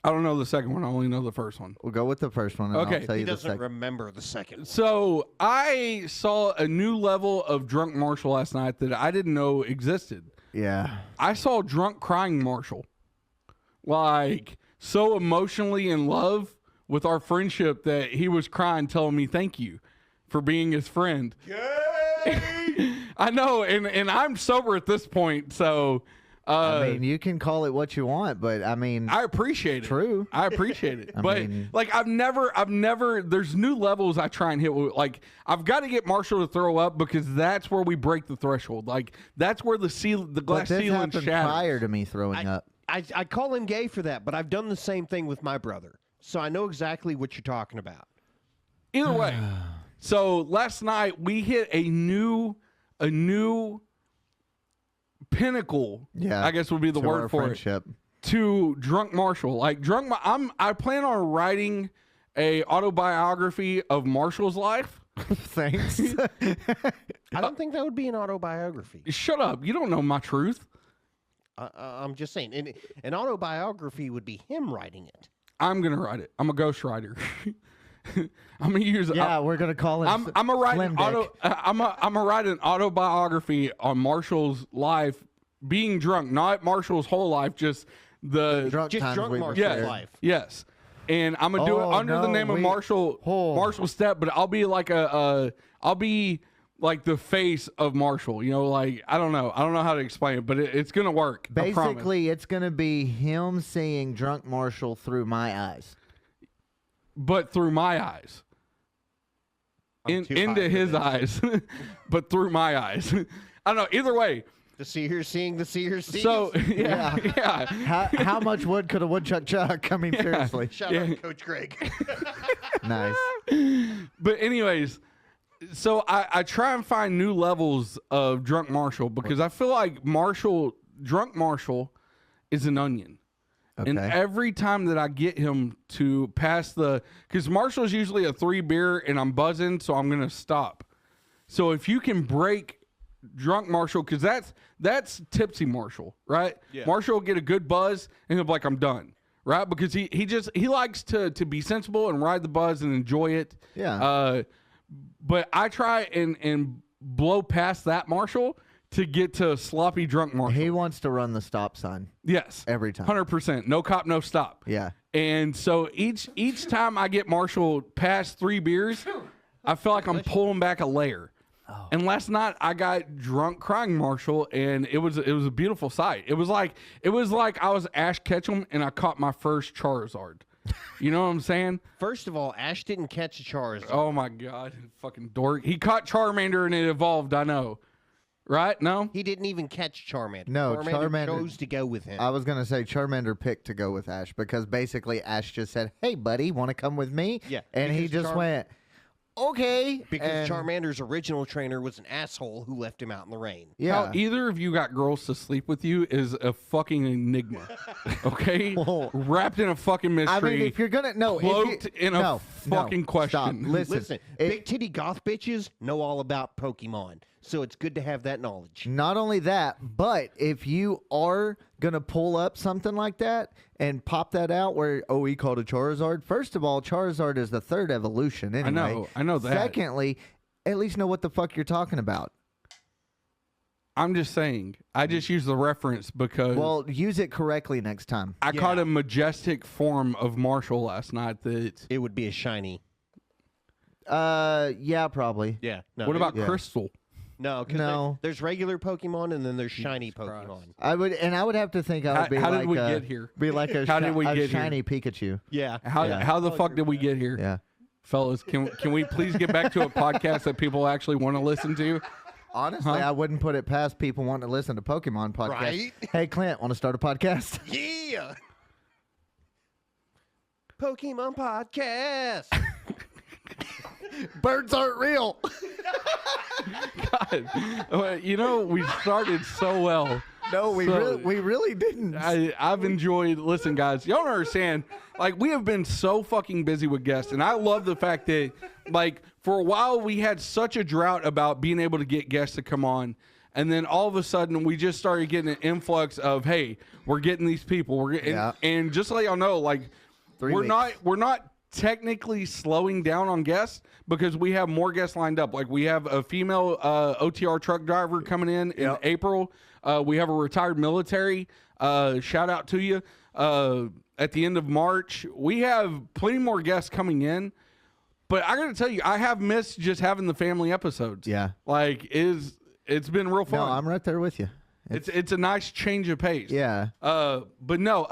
I don't know the second one. I only know the first one. We'll go with the first one, and Okay. I'll tell He you the doesn't second. remember the second one. So I saw a new level of drunk Marshall last night that I didn't know existed. Yeah. I saw drunk crying Marshall. Like so emotionally in love with our friendship that he was crying, telling me thank you for being his friend. I know, and I'm sober at this point, so I mean, you can call it what you want, but I mean, I appreciate it. True. I appreciate it. But mean- like I've never there's new levels I try and hit with, like I've got to get Marshall to throw up because that's where we break the threshold. Like that's where the but glass this ceiling happened shatters. prior to me throwing up. I call him gay for that, but I've done the same thing with my brother. So I know exactly what you're talking about. Either way. So last night we hit a new pinnacle. Yeah, I guess would be the to word our for friendship. it. To drunk Marshall. Like I plan on writing a autobiography of Marshall's life. Thanks. I don't think that would be an autobiography. Shut up. You don't know my truth. I'm just saying. An autobiography would be him writing it. I'm gonna write it. I'm a ghostwriter. I'm gonna use. Yeah, we're gonna call it. I'm gonna write an Slim Dick. I'm gonna write an autobiography on Marshall's life, being drunk, not Marshall's whole life, just the drunk Just times drunk we were Marshall's shared. life. yes. And I'm gonna do it Oh, under the no, name of Marshall Step, but I'll be like I'll be like the face of Marshall. You know, like I don't know how to explain it, but it's gonna work. I promise. Basically, it's gonna be him seeing drunk Marshall through my eyes. But through my eyes. I'm too high Into for his this. eyes, but through my eyes. I don't know. Either way. The seer seeing, the seer sees. So yeah. How much wood could a woodchuck chuck? I mean, seriously. Shout out to Coach Greg. Nice. But anyways, so I try and find new levels of drunk Marshall because I feel like drunk Marshall is an onion. And Okay. every time that I get him to pass because Marshall's usually a 3 beer and I'm buzzing, so I'm gonna stop. So if you can break drunk Marshall, because that's tipsy Marshall, right? Yeah. Marshall will get a good buzz and he'll be like, I'm done, right? Because he likes to be sensible and ride the buzz and enjoy it. Yeah. But I try and blow past that Marshall to get to sloppy drunk Marshall. He wants to run the stop sign Yes. every time. 100%. No cop, no stop. Yeah. And so each time I get Marshall past 3 beers, I feel like I'm pulling back a layer. Oh. And last night I got drunk crying Marshall, and it was a beautiful sight. It was like I was Ash Ketchum and I caught my first Charizard. You know what I'm saying? First of all, Ash didn't catch a Charizard. Oh my god, fucking dork! He caught Charmander and it evolved. I know, right? No. He didn't even catch Charmander. No, Charmander chose to go with him. I was gonna say Charmander picked to go with Ash because basically Ash just said, "Hey, buddy, want to come with me?" Yeah, and he because just went, "Okay." because and Charmander's original trainer was an asshole who left him out in the rain. Yeah. How either of you got girls to sleep with you is a fucking enigma. Okay, Well, wrapped in a fucking I mystery. mean, if you're gonna cloaked in a fucking question. Stop. Listen, Listen, it- big titty goth bitches know all about Pokemon, so it's good to have that knowledge. Not only that, but if you are gonna pull up something like that and pop that out where he called a Charizard. First of all, Charizard is the 3rd evolution anyway. I know that. Secondly, at least know what the fuck you're talking about. I'm just saying. I just use the reference because Well, use it correctly next time. I caught a majestic form of Marshall last night that... It would be a shiny. Yeah, probably. Yeah. No, What about Yeah. Crystal? No, because No. there's regular Pokemon and then there's shiny Christ. Pokemon. I would have to think I would be How like did we get here? Be like a, How did we a get here? shiny Pikachu. Yeah. How the fuck did we get here? Yeah. Fellas, can we please get back to a podcast that people actually want to listen to? Honestly, I wouldn't put it past people wanting to listen to Pokemon podcast. Right? Hey, Clint, want to start a podcast? Yeah. Pokemon podcast. Birds aren't real. God, you know, we started so well. No, we So- really didn't. I've enjoyed. Listen, guys, y'all don't understand. Like, we have been so fucking busy with guests, and I love the fact that, like, for a while we had such a drought about being able to get guests to come on, and then all of a sudden we just started getting an influx of, hey, we're getting these people. We're getting, Yeah. and just to let y'all know, like, 3 we're weeks. not technically slowing down on guests because we have more guests lined up. Like, we have a female OTR truck driver coming in April. We have a retired military. Shout out to you. At the end of March, we have plenty more guests coming in. But I got to tell you, I have missed just having the family episodes. Yeah. Like, it's been real fun. No, I'm right there with you. It's a nice change of pace. Yeah. But no.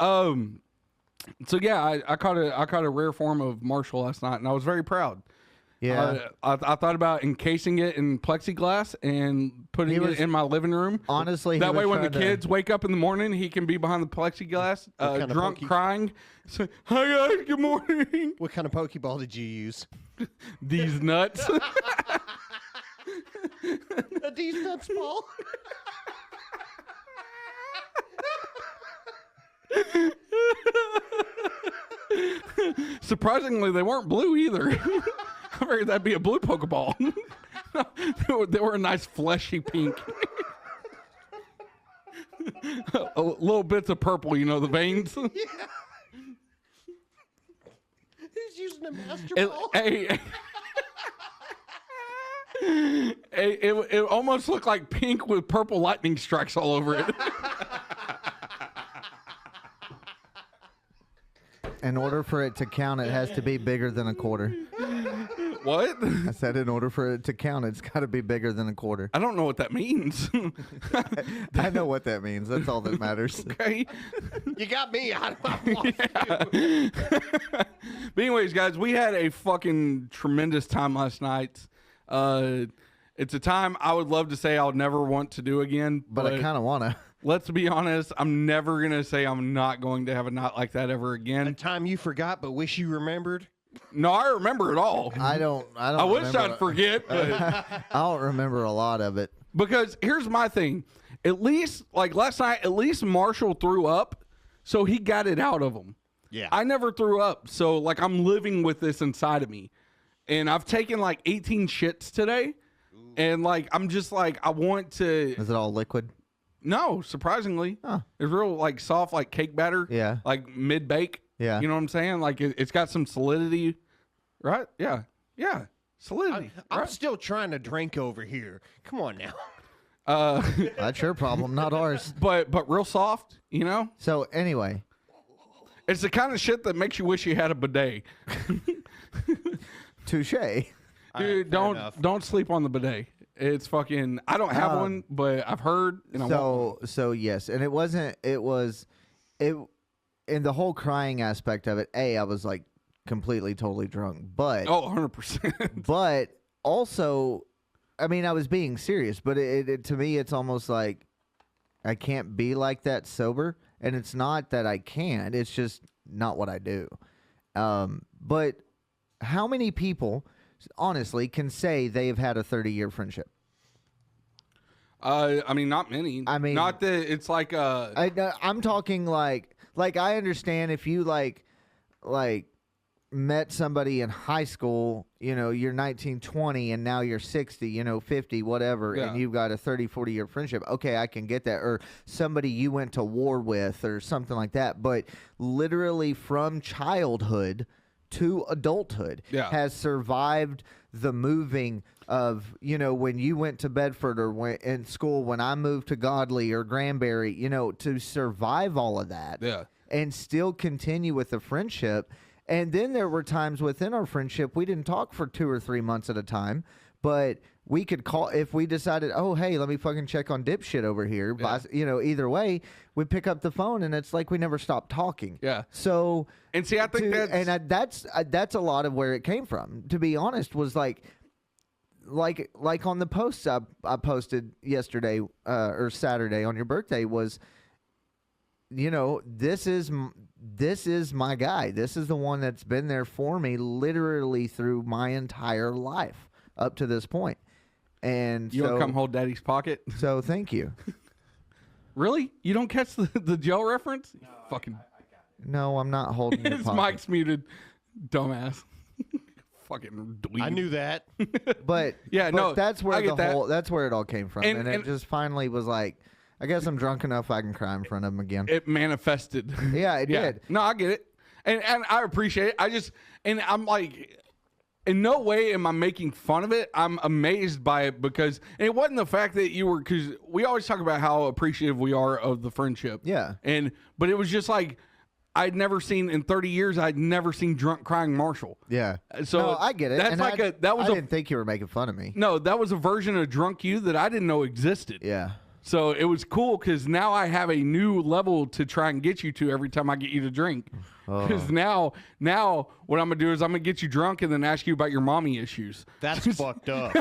So yeah, I caught a rare form of Marshall last night, and I was very proud. Yeah. I thought about encasing it in plexiglass and putting was- it in my living room. Honestly, he That way, was when the trying to- kids wake up in the morning, he can be behind the plexiglass, kind of drunk, pokey- crying. Say, "Hi guys, good morning." What kind of Pokeball did you use? These nuts. A D's nuts ball. Surprisingly, they weren't blue either. I figured that'd be a blue Pokeball. They were a nice fleshy pink. Little bits of purple, you know, the veins. He's using a master It, ball. hey, it almost looked like pink with purple lightning strikes all over it. In order for it to count, it has to be bigger than a quarter. What? I said in order for it to count, it's got to be bigger than a quarter. I don't know what that means. I know what that means. That's all that matters. Okay. You got me. I'm lost too. But anyways, guys, we had a fucking tremendous time last night. It's a time I would love to say I'll never want to do again, But I kind of want to. let's be honest, I'm never gonna say I'm not going to have a night like that ever A again. time you forgot but wish you remembered. No, I remember it all. I don't. I wish remember- I'd forget, but I don't remember a lot of it. because here's my thing. At least, like last night, at least Marshall threw up, so he got it out of him. Yeah. I never threw up, so like I'm living with this inside of me, and I've taken like 18 shits today, and like I'm just like I want to. Is it all liquid? No, surprisingly, Huh. it's real like soft, like cake batter. Yeah. like mid bake. Yeah. you know what I'm saying? Like it's got some solidity, right? Yeah, solidity. I'm right? still trying to drink over here. Come on now. That's your problem, not ours. but real soft. You know, So anyway, it's the kind of shit that makes you wish you had a bidet. touche. Dude, don't sleep on the bidet. It's fucking. I don't have one, but I've heard. And I want one. So yes, and it wasn't. It was, it, in the whole crying aspect of it. I was like completely totally drunk, but Oh, 100%. but also, I mean, I was being serious, but it to me, it's almost like I can't be like that sober, and it's not that I can't. It's just not what I do. But how many people, honestly, can say they've had a 30-year friendship? I mean, not many. I mean- not that it's like I'm talking like I understand if you like met somebody in high school, you know, you're 19, 20, and now you're 60, you know, 50, whatever, Yeah. and you've got a 30, 40-year friendship. Okay, I can get that. Or somebody you went to war with or something like that. But literally from childhood to adulthood, Yeah. has survived the moving of, you know, when you went to Bedford or when in school, when I moved to Godley or Granbury, you know, to survive all of that Yeah. and still continue with the friendship. And then there were times within our friendship we didn't talk for 2 or 3 months at a time, but we could call if we decided, oh, hey, let me fucking check on dipshit over here. Yeah. You know, either way, we'd pick up the phone and it's like we never stopped talking. Yeah. So, And see, I think that's a lot of where it came from. To be honest, was like on the posts I posted yesterday or Saturday on your birthday was, you know, this is my guy. This is the one that's been there for me literally through my entire life up to this point. And you so, want to come hold Daddy's pocket? so thank you. Really? You don't catch the Joe reference? No, fucking. No, I'm not holding your His pocket. mic's muted. Dumbass. Fucking dweeb. I knew that. But Yeah, but no, that's where I get that. that's where it all came from, And- and it and- just finally was like, I guess I'm drunk enough I can cry in front of him again. It manifested. Yeah, it did. No, I get it. And I appreciate it. And I'm like, in no way am I making fun of it. I'm amazed by it because and it wasn't the fact that you were, because we always talk about how appreciative we are of the friendship. Yeah. But it was just like, I'd never seen in 30 years, I'd never seen drunk crying Marshall. Yeah. So no, I get it. That's and like I a didn't think you were making fun of me. no, that was a version of drunk you that I didn't know existed. Yeah. So it was cool because now I have a new level to try and get you to every time I get you to drink. Oh. Because now what I'm gonna do is I'm gonna get you drunk and then ask you about your mommy issues. That's fucked up.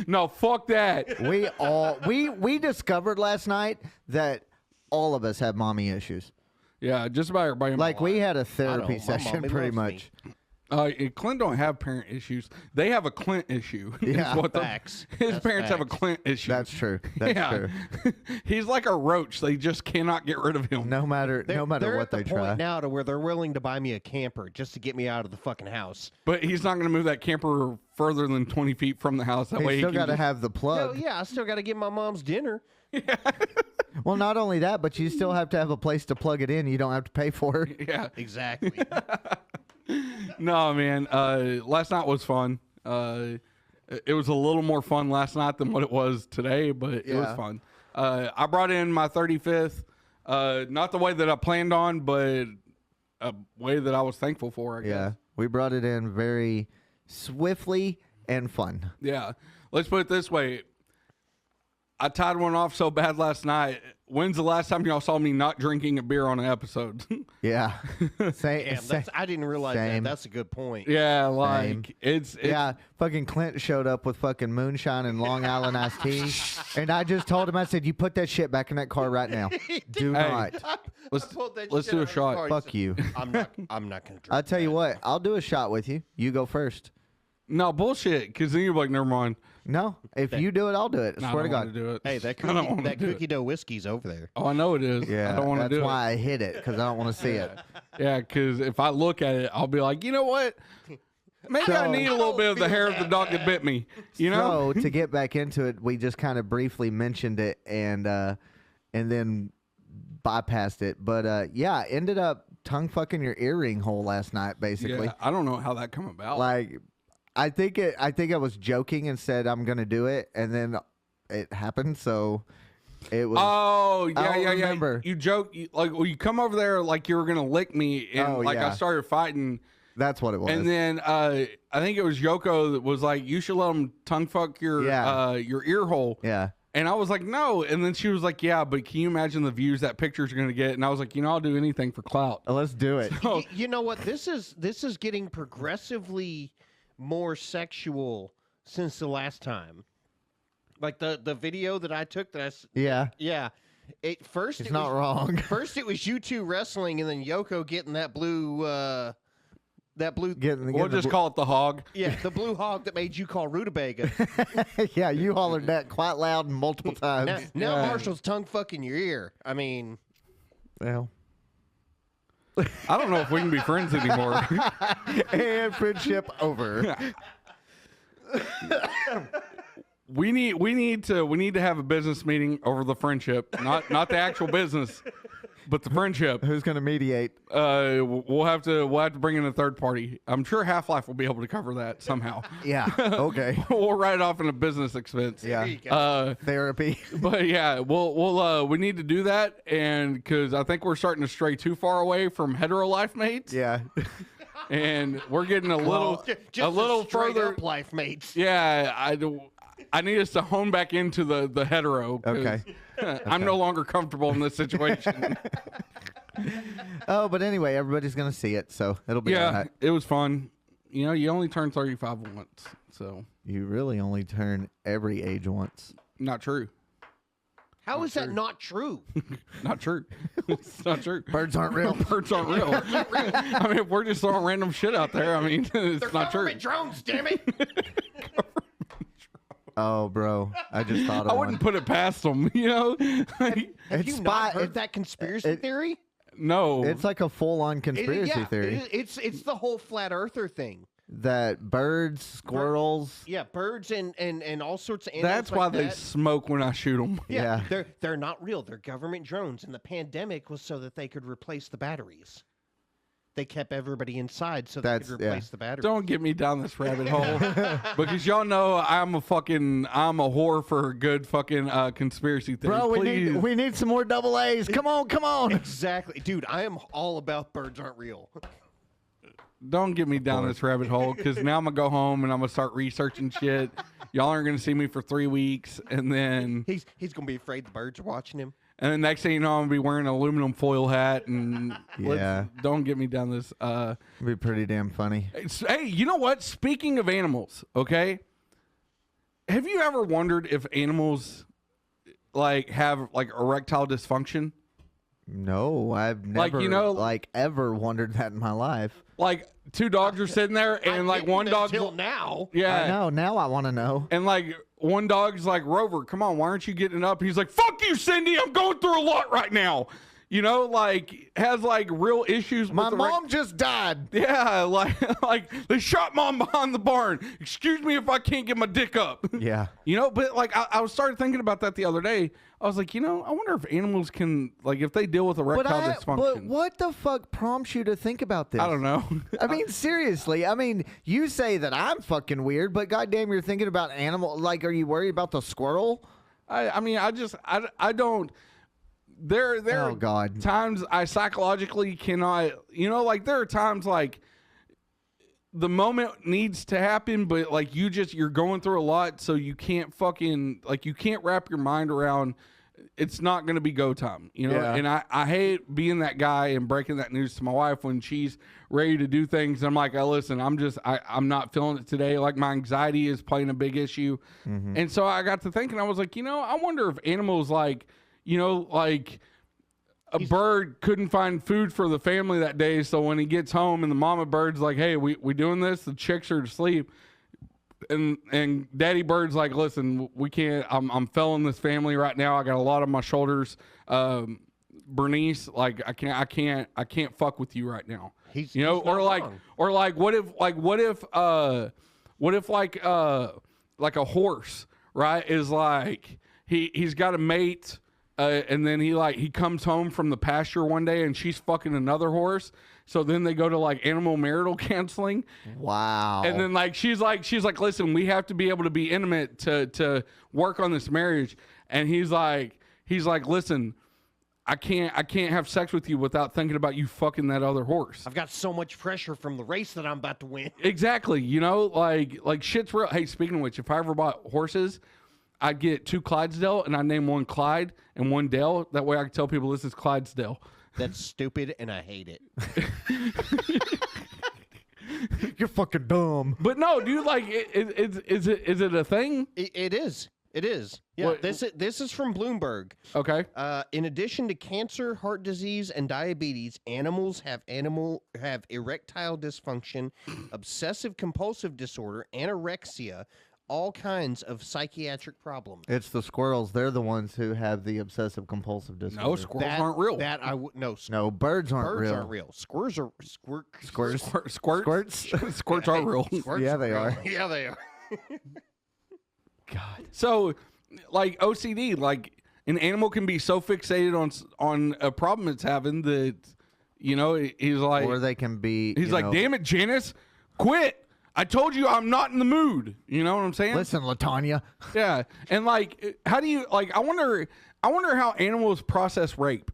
No, fuck that. We discovered last night that all of us have mommy issues. Yeah, just about everybody. in my Like we life. had a I therapy don't. My session mommy pretty loves me. much. Clint don't have parent issues. They have a Clint issue. is Yeah. what Facts. his That's parents have a facts. Clint issue. That's true. That's yeah. true. He's like a roach. They just cannot get rid of him. No matter They're what at the they point try. now to where they're willing to buy me a camper just to get me out of the fucking house. But he's not going to move that camper further than 20 feet from the house. That way He's he still can got to just- have the Hell plug. yeah, I still got to get my mom's dinner. Well, not only that, but you still have to have a place to plug it in. You don't have to pay for it. Yeah. Exactly. No, man. Last night was fun. It was a little more fun last night than what it was today, but it was Yeah. fun. I brought in my 35th, not the way that I planned on, but a way that I was thankful for, I guess. Yeah. We brought it in very swiftly and fun. Yeah. Let's put it this way. I tied one off so bad last night. When's the last time y'all saw me not drinking a beer on an episode? Yeah. Same. Damn, same. I didn't realize Same. that. That's a good point. Yeah, Same. like it's Yeah, fucking Clint showed up with fucking moonshine and Long Island iced tea, and I just told him, I said, "You put that shit back in that car right now. Do not. let's pulled that let's shit do a out of the shot. car. Fuck you." I'm not gonna drink. I'll tell you that. what. I'll do a shot with you. You go first. No bullshit, because then you're like, never mind. No, if you do it, I'll do it. No, I Swear to don't wanna God. do it. Hey, that I don't cookie, wanna that do cookie it. dough whiskey's over there. Oh, I know it is. Yeah, I don't want to that's do why I hid it because I don't want to see it. it. Yeah, because if I look at it, I'll be like, you know what? Maybe I So- need a little bit of the hair of the dog that bit me. You know? So to get back into it, we just kind of briefly mentioned it and then bypassed it. But yeah, ended up tongue fucking your earring hole last night, basically. Yeah, I don't know how that come about. Like, I think I was joking and said I'm gonna do it, and then it happened. So it was. oh yeah, don't yeah, yeah. remember. You joke like well, you come over there like you were gonna lick me, and Oh, like I yeah. started fighting, That's what it was. and then I think it was Yoko that was like, "You should let him tongue fuck your ear hole." yeah. And I was like, no. And then she was like, yeah, but can you imagine the views that picture's going to get? And I was like, I'll do anything for clout. Let's do it. Oh. You know what? This is getting progressively more sexual since the last time. Like the video that I took Yeah. yeah. It first It's it not was, wrong. First it was you two wrestling and then Yoko getting that blue We'll just call it the hog. yeah, the blue hog that made you call rutabaga. Yeah, you hollered that quite loud and multiple times. Now Yeah. Marshall's tongue fucking your ear. I mean, Well. I don't know if we can be friends anymore. And friendship over. we need to have a business meeting over the friendship, not the actual business. but the friendship. Who's going to mediate? We'll have to bring in a third party. I'm sure Half-Life will be able to cover that somehow. Yeah. Okay. We'll write it off in a business expense. Yeah. Therapy. But yeah, we need to do that, and because I think we're starting to stray too far away from hetero life mates. Yeah. And we're getting a little further. Up life mates. Yeah, I need us to hone back into the hetero. 'Cause Okay. I'm no longer comfortable in this situation. Oh, but anyway, everybody's going to see it, so it'll be all Yeah, right. it was fun. You know, you only turn 35 once, so You really only turn every age once. not true. How is that not true? Not true. It's not true. Birds aren't real. Birds aren't real. I mean, if we're just throwing random shit out there, I mean, it's They're not true. government drones, damn it! Oh, bro. I just thought of I one. wouldn't put it past them, you know? Have It's you spy- not heard it- that conspiracy it- theory? No. It's like a full-on conspiracy Yeah, theory It's the whole flat earther thing. that birds, squirrels, Yeah, birds and all sorts of animals. That's like why they that. smoke when I shoot them. Yeah. They're not real. They're government drones, and the pandemic was so that they could replace the batteries. They kept everybody inside so they That's- could yeah. replace the batteries. Don't get me down this rabbit hole. Because y'all know I'm a whore for a good fucking conspiracy theory. bro. Please. We need some more double A's. Come on. Exactly, dude. I am all about birds aren't real. Don't get me down this rabbit hole because now I'm going to go home and I'm going to start researching shit. Y'all aren't going to see me for 3 weeks. And then He's gonna be afraid the birds are watching him. the next thing you know, I'm going to be wearing an aluminum foil hat. And Yeah. don't get me down this. It'd be pretty damn funny. Hey, you know what? Speaking of animals, okay? Have you ever wondered if animals like have like erectile dysfunction? No, I've never Like, you know- like ever wondered that in my life. Like two dogs are sitting there and like one dog until now. yeah. I know. Now I want to know. And like one dog's like, Rover, come on, why aren't you getting up? He's like, fuck you, Cindy, I'm going through a lot right now. You know, like has like real issues My with mom just died. yeah, like they shot mom behind the barn. Excuse me if I can't get my dick up. Yeah. You know, but like I started thinking about that the other day. I was like, you know, I wonder if animals can like if they deal with erectile dysfunction. But what the fuck prompts you to think about this? I don't know. I mean, seriously. I mean, you say that I'm fucking weird, but goddamn, you're thinking about animal. Like, are you worried about the squirrel? I mean, I don't. There Oh, are God. times I psychologically cannot. You know, like there are times like the moment needs to happen, but like you're going through a lot, so you can't fucking like you can't wrap your mind around. It's not going to be go time, you know. Yeah. And I hate being that guy and breaking that news to my wife when she's ready to do things. I'm like, listen, I'm not feeling it today. Like my anxiety is playing a big issue, and so I got to thinking. I was like, you know, I wonder if animals like. You know, like a bird couldn't find food for the family that day. So when he gets home and the mama bird's like, hey, we doing this? The chicks are asleep. And daddy bird's like, listen, we can't, I'm failing this family right now. I got a lot on my shoulders. Bernice, like I can't fuck with you right now. He's You know, he's not or like, wrong. what if like a horse, right? Is like, he's got a mate, and then he comes home from the pasture one day and she's fucking another horse. So then they go to like animal marital counseling. Wow. And then like she's like, listen, we have to be able to be intimate to work on this marriage. And he's like, listen, I can't have sex with you without thinking about you fucking that other horse. I've got so much pressure from the race that I'm about to win. Exactly. You know, like shit's real. Hey, speaking of which, if I ever bought horses, I'd get 2 Clydesdale and I'd name one Clyde and one Dale. That way I could tell people this is Clydesdale. That's stupid, and I hate it. You're fucking dumb. But no, dude, like, is it a thing? It is. It is. Yeah. What- This is from Bloomberg. Okay. In addition to cancer, heart disease, and diabetes, animals have erectile dysfunction, obsessive compulsive disorder, anorexia, all kinds of psychiatric problems. It's the squirrels. They're the ones who have the obsessive compulsive disorder. No, squirrels aren't real. That I would no. No, birds aren't Birds real. aren't real. Squirrels are Squirts. Squirts? Squirts are real. Squirts Yeah, they real. are. Yeah, they are. God. So, like OCD, like An animal can be so fixated on a problem it's having that, you know, he's like, Or they can be. he's you like, know, damn it, Janice, quit. I told you I'm not in the mood. You know what I'm saying? Listen, Latanya. Yeah. And like, how do you like? I wonder how animals process rape.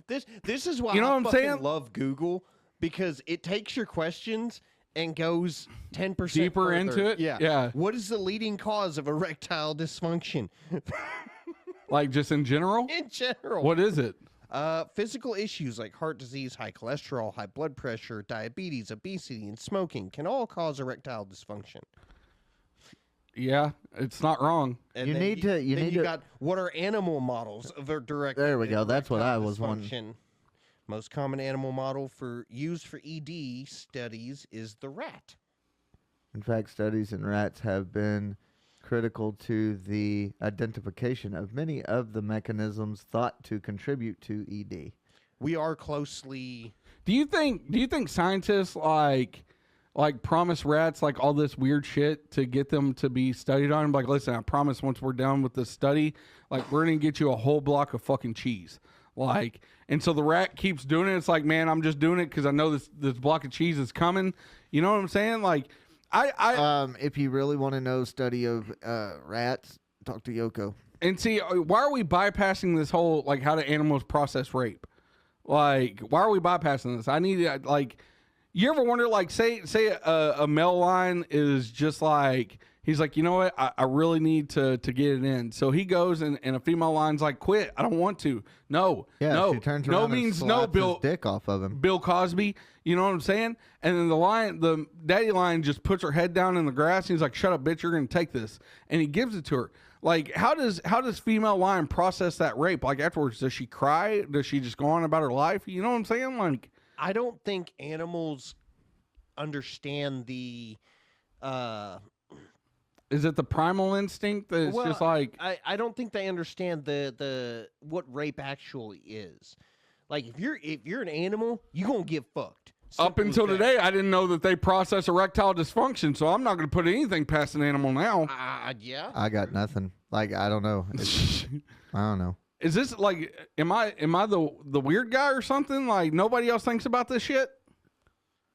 This is why You know I what I'm fucking saying? love Google, because it takes your questions and goes 10% Deeper further. into it? Yeah. Yeah. What is the leading cause of erectile dysfunction Like just in general. in general? What is it? Physical issues like heart disease, high cholesterol, high blood pressure, diabetes, obesity, and smoking can all cause erectile dysfunction. Yeah, it's not wrong. And You then need to- you then need you to- got what are animal models of a direct. There we go. That's what I erectile was wanting. dysfunction. Most common animal model used for ED studies is the rat. In fact, studies in rats have been critical to the identification of many of the mechanisms thought to contribute to E ED. We are closely. Do you think scientists like promise rats like all this weird shit to get them to be studied on? Like, listen, I promise once we're done with this study, like we're gonna get you a whole block of fucking cheese. Like, and so the rat keeps doing it. It's like, man, I'm just doing it because I know this block of cheese is coming. You know what I'm saying? Like, If you really want to know study of rats, talk to Yoko. and see, why are we bypassing this whole like how do animals process rape? Like, why are we bypassing this? I need like, you ever wonder like, say a male lion is just like, he's like, you know what, I really need to get it in. So he goes and a female lion's like, quit, I don't want to. No, Yeah, no, she turns no around means and no, slaps Bill. his dick off of him. Bill Cosby, you know what I'm saying? And then the daddy lion just puts her head down in the grass and he's like, shut up, bitch, you're gonna take this. And he gives it to her. Like, how does female lion process that rape? Like afterwards, does she cry? Does she just go on about her life? You know what I'm saying? Like, I don't think animals understand the. is it the primal instinct that it's just like, I don't think they understand the what rape actually is. Like if you're an animal, you gonna get fucked. up Simple as until that. today, I didn't know that they process erectile dysfunction, so I'm not going to put anything past an animal now. Yeah. I got nothing. Like, I don't know. I don't know. Is this like, am I the weird guy or something? Like nobody else thinks about this shit?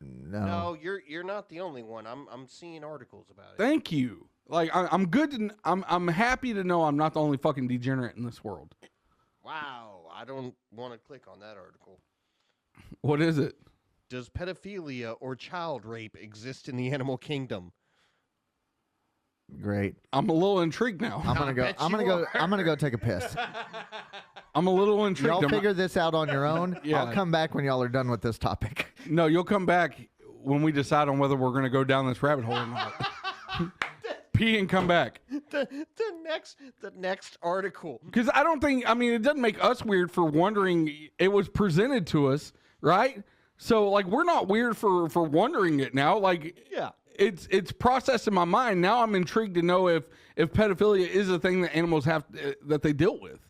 No, you're not the only one. I'm seeing articles about it. Thank you. Like I'm good. I'm happy to know I'm not the only fucking degenerate in this world. Wow, I don't want to click on that article. What is it? Does pedophilia or child rape exist in the animal kingdom? Great. I'm a little intrigued now. I'm gonna go. bet I'm gonna you go. are. I'm gonna go take a piss. I'm a little intrigued. Y'all I'm- figure this out on your own. Yeah. I'll come back when y'all are done with this topic. No, you'll come back when we decide on whether we're going to go down this rabbit hole or not. Pee and come back. The next article. Because I don't think, I mean, it doesn't make us weird for wondering. It was presented to us, right? So, like, we're not weird for wondering it now. Like, Yeah. it's processed in my mind. Now I'm intrigued to know if pedophilia is a thing that animals have, that they deal with.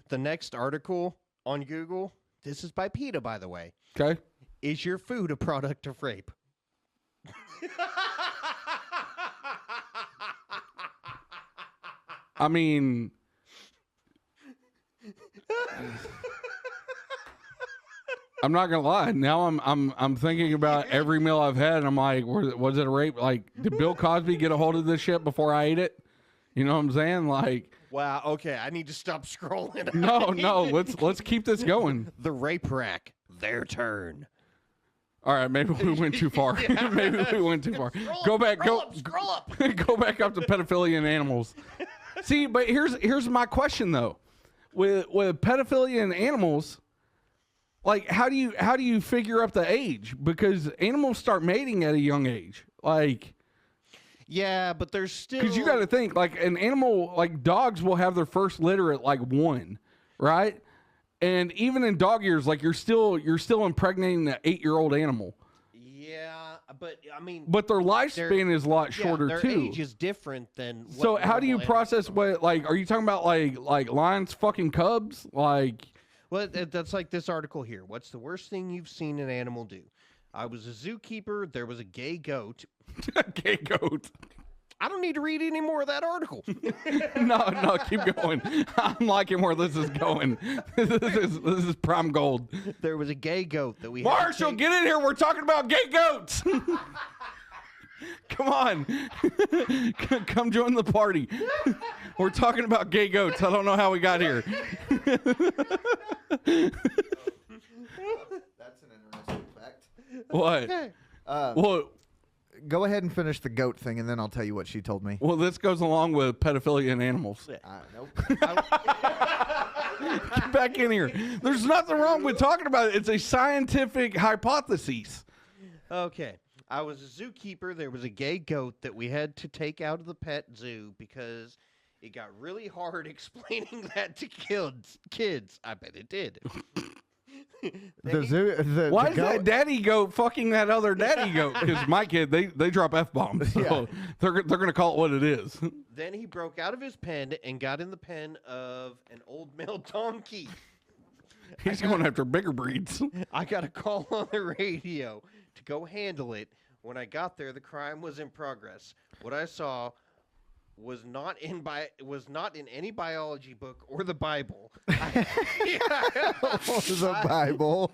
The next article on Google, this is by PETA, by the way. Okay? Is your food a product of rape? I mean, I'm not gonna lie. Now I'm thinking about every meal I've had, and I'm like, was it a rape? Like, did Bill Cosby get a hold of this shit before I ate it? You know what I'm saying? Like, Wow. Okay, I need to stop scrolling. no. Let's keep this going. The rape rack. Their turn. All right, maybe we went too far. Maybe we went too far. Go back. Scroll up. Go back up to pedophilia and animals. See, but here's my question though. With pedophilia and animals, like how do you figure up the age? Because animals start mating at a young age. Like, Yeah, but there's still. because you got to think, like an animal, like dogs will have their first litter at like 1, right? And even in dog years, like you're still impregnating an 8-year-old animal, Yeah, but I mean. but their lifespan is a lot yeah, shorter their too. age is different than. What So how do you normal process animals what, like, are you talking about like lions fucking cubs? Like, Well, that's like this article here. What's the worst thing you've seen an animal do? I was a zookeeper. There was a gay goat. gay goat. I don't need to read any more of that article. No, keep going. I'm liking where this is going. This is prime gold. There was a gay goat that we had to Marshall, take- get in here. We're talking about gay goats. Come on. Come join the party. We're talking about gay goats. I don't know how we got here. That's an interesting fact. What? Okay. Well, Go ahead and finish the goat thing, and then I'll tell you what she told me. this goes along with pedophilia in animals. Nope. Get back in here. There's nothing wrong with talking about it. It's a scientific hypothesis. Okay. I was a zookeeper. There was a gay goat that we had to take out of the pet zoo because it got really hard explaining that to kids. I bet it did. The zoo. Why the is goat, that daddy goat fucking that other daddy goat? Because my kid, they drop F-bombs. So Yeah. they're going to call it what it is. Then he broke out of his pen and got in the pen of an old male donkey. He's going after bigger breeds. I got a call on the radio to go handle it. When I got there, the crime was in progress. What I saw was not in any biology book or the Bible. the Bible.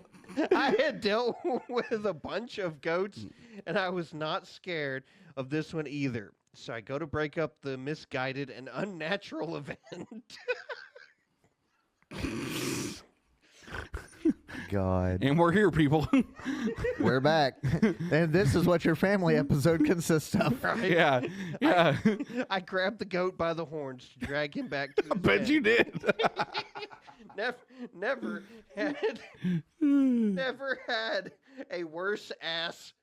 I had dealt with a bunch of goats, and I was not scared of this one either. So I go to break up the misguided and unnatural event. God. And we're here, people. We're back. And this is what your family episode consists of. Yeah. Yeah. I grabbed the goat by the horns to drag him back to his Bet den. you did. Never had a worse ass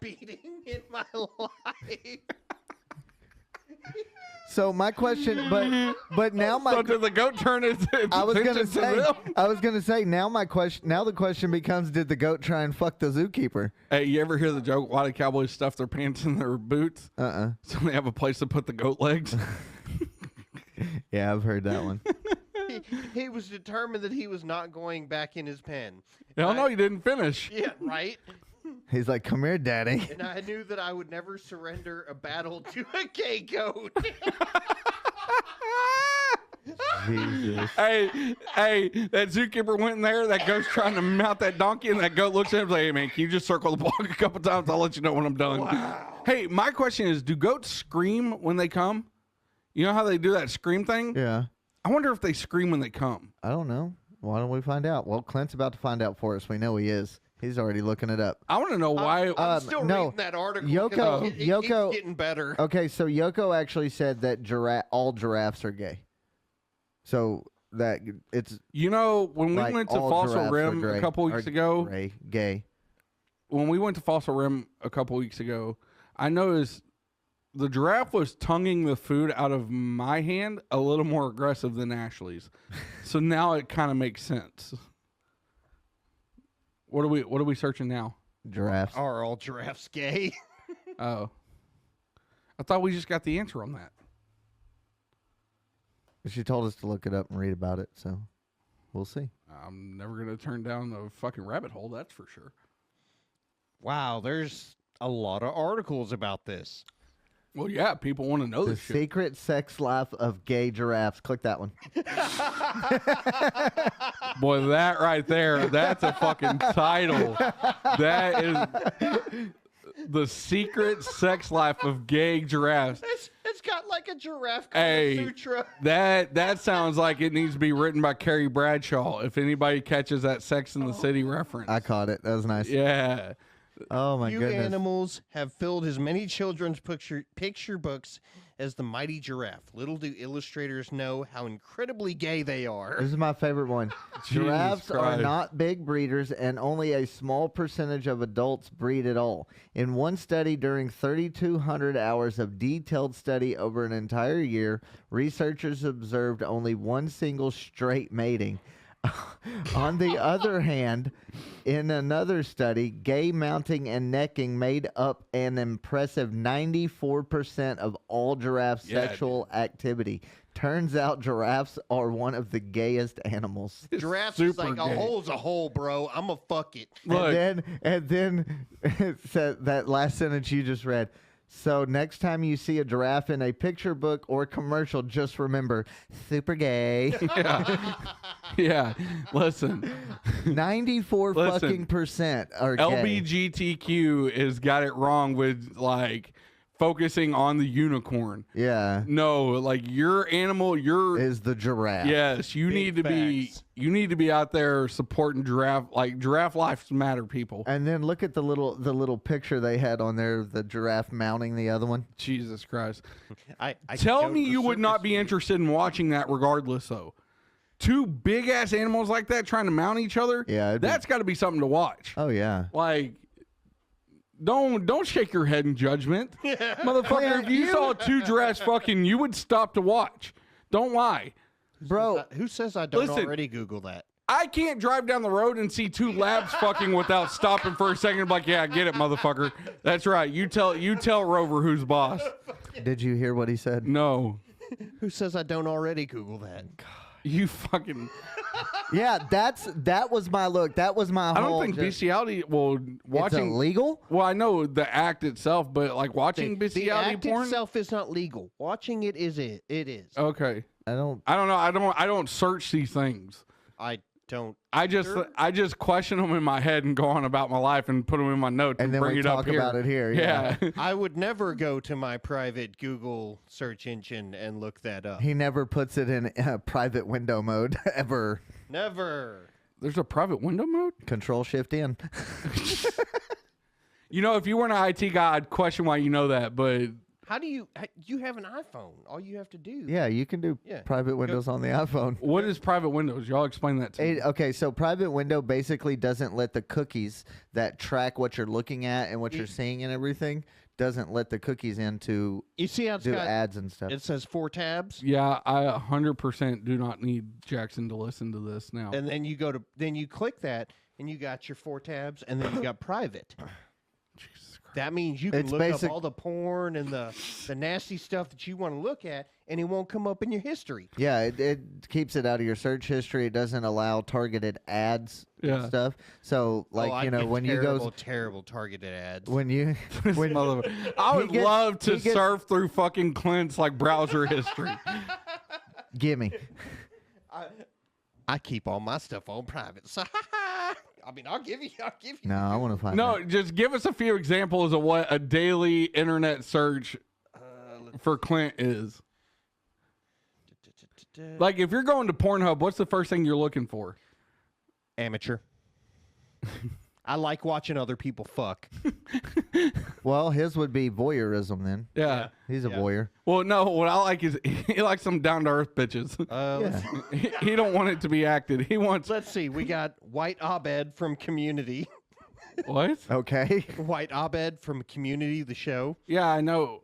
beating in my life. So my question, but now my So did the goat turn its I was gonna attention to say them? now the question becomes, did the goat try and fuck the zookeeper? Hey, you ever hear the joke, why do cowboys stuff their pants in their boots? So they have a place to put the goat legs. yeah, I've heard that one. He was determined that he was not going back in his pen. Hell no, you didn't finish. Yeah, right? He's like, "Come here, daddy." And I knew that I would never surrender a battle to a gay goat. Jesus. Hey, that zookeeper went in there. That goat's trying to mount that donkey, and that goat looks at him and like, "Hey, man, can you just circle the block a couple times? I'll let you know when I'm done." Wow. Hey, my question is, do goats scream when they come? You know how they do that scream thing? Yeah. I wonder if they scream when they come. I don't know. Why don't we find out? Well, Clint's about to find out for us. We know he is. He's already looking it up. I want to know why. I'm still no. reading that article. Yoko- It keeps Yoko- getting better. Okay, so Yoko actually said that all giraffes are gay. So that it's You know, when we like went to all Fossil giraffes are Rim gray- a couple weeks are ago, gay. when we went to Fossil Rim a couple weeks ago, I noticed the giraffe was tonguing the food out of my hand a little more aggressive than Ashley's. So now it kind of makes sense. What are we searching now? Giraffes. Are all giraffes gay? Oh. I thought we just got the answer on that. She told us to look it up and read about it, so we'll see. I'm never going to turn down the fucking rabbit hole, that's for sure. Wow, there's a lot of articles about this. Well, yeah, people want to know The this shit. secret sex life of gay giraffes. Click that one. Boy, that right there, that's a fucking title. That is the secret sex life of gay giraffes. It's got like a giraffe Hey. sutra. That sounds like it needs to be written by Carrie Bradshaw. If anybody catches that Sex in the City reference. I caught it. That was nice. Yeah. Oh my Few goodness. animals have filled as many children's picture books as the mighty giraffe. Little do illustrators know how incredibly gay they are. This is my favorite one. Jesus Giraffes are Christ. not big breeders, and only a small percentage of adults breed at all. In one study during 3,200 hours of detailed study over an entire year, researchers observed only one single straight mating. On the other hand, in another study, gay mounting and necking made up an impressive 94% of all giraffe Yeah, sexual activity. Turns out giraffes are one of the gayest animals. Giraffes is super like gay. a hole's a hole, bro. I'ma fuck it. Look, And then it said that last sentence you just read. So next time you see a giraffe in a picture book or commercial, just remember, super gay. Yeah. Yeah. Listen, 94 Listen. fucking percent are gay. LBGTQ has got it wrong with like focusing on the unicorn. Yeah, No, like your animal, is the giraffe. yes, you Big need to be facts. you need to be out there supporting giraffe. Like giraffe lives matter, people. And then look at the little picture they had on there, the giraffe mounting the other one. Jesus Christ. I Tell go to me the you would not circus. be interested in watching that regardless, though. Two big ass animals like that trying to mount each other. Yeah, it'd be- that's got to be something to watch. Oh yeah. Like, don't shake your head in judgment, motherfucker. Man, If you saw two giraffes fucking, you would stop to watch. Don't lie, Bro, Who says I don't Listen. already Google that? I can't drive down the road and see two labs fucking without stopping for a second. And be like, yeah, I get it, motherfucker. That's right. You tell Rover who's boss. did you hear what he said? No, Who says I don't already Google that? you fucking. Yeah, that was my look. That was my I whole. don't think just- bestiality. Well, It's watching. illegal. Well, I know the act itself, but like watching The bestiality act porn. itself is not legal. Watching it is it. It is. Okay, I don't. I don't know. I don't search these things. I don't. I just question them in my head and go on about my life and put them in my notes And then bring we it up talk here. about it here. Yeah. I would never go to my private Google search engine and look that up. He never puts it in private window mode ever. Never. There's a private window mode. Control Shift in. You know, if you weren't an IT guy, I'd question why you know that. But How do you? You have an iPhone. All you have to do. Yeah, you can do Yeah. private windows on the iPhone. what is private windows? Y'all explain that to me. Okay, so private window basically doesn't let the cookies that track what you're looking at and what you're seeing and everything doesn't let the cookies in to You see how it's do got? ads and stuff. It says 4 tabs, Yeah, I 100% do not need Jackson to listen to this now. and then you go to. Then you click that, and you got your 4 tabs, and then you got private. Jesus Christ. That means you can It's look basic- up all the porn and the nasty stuff that you want to look at, and it won't come up in your history. Yeah, it keeps it out of your search history. It doesn't allow targeted ads Yeah. and stuff. So, like, Oh, I you know, get when you terrible, go, terrible targeted ads. when you, This when, motherfucker. I would gets- love to he gets- surf through fucking Clint's like browser history. gimme. I keep all my stuff on private. So, I mean, I'll give you. No, I want to find No, that. just give us a few examples of what a daily internet search for Clint is. Like, if you're going to Pornhub, what's the first thing you're looking for? Amateur. I like watching other people fuck. Well, his would be voyeurism then. Yeah. He's a Yeah. voyeur. Well, no, what I like is he likes some down to earth bitches. Yeah. He don't want it to be acted. He wants Let's see. We got White Abed from Community. what? Okay. White Abed from Community, the show. Yeah, I know.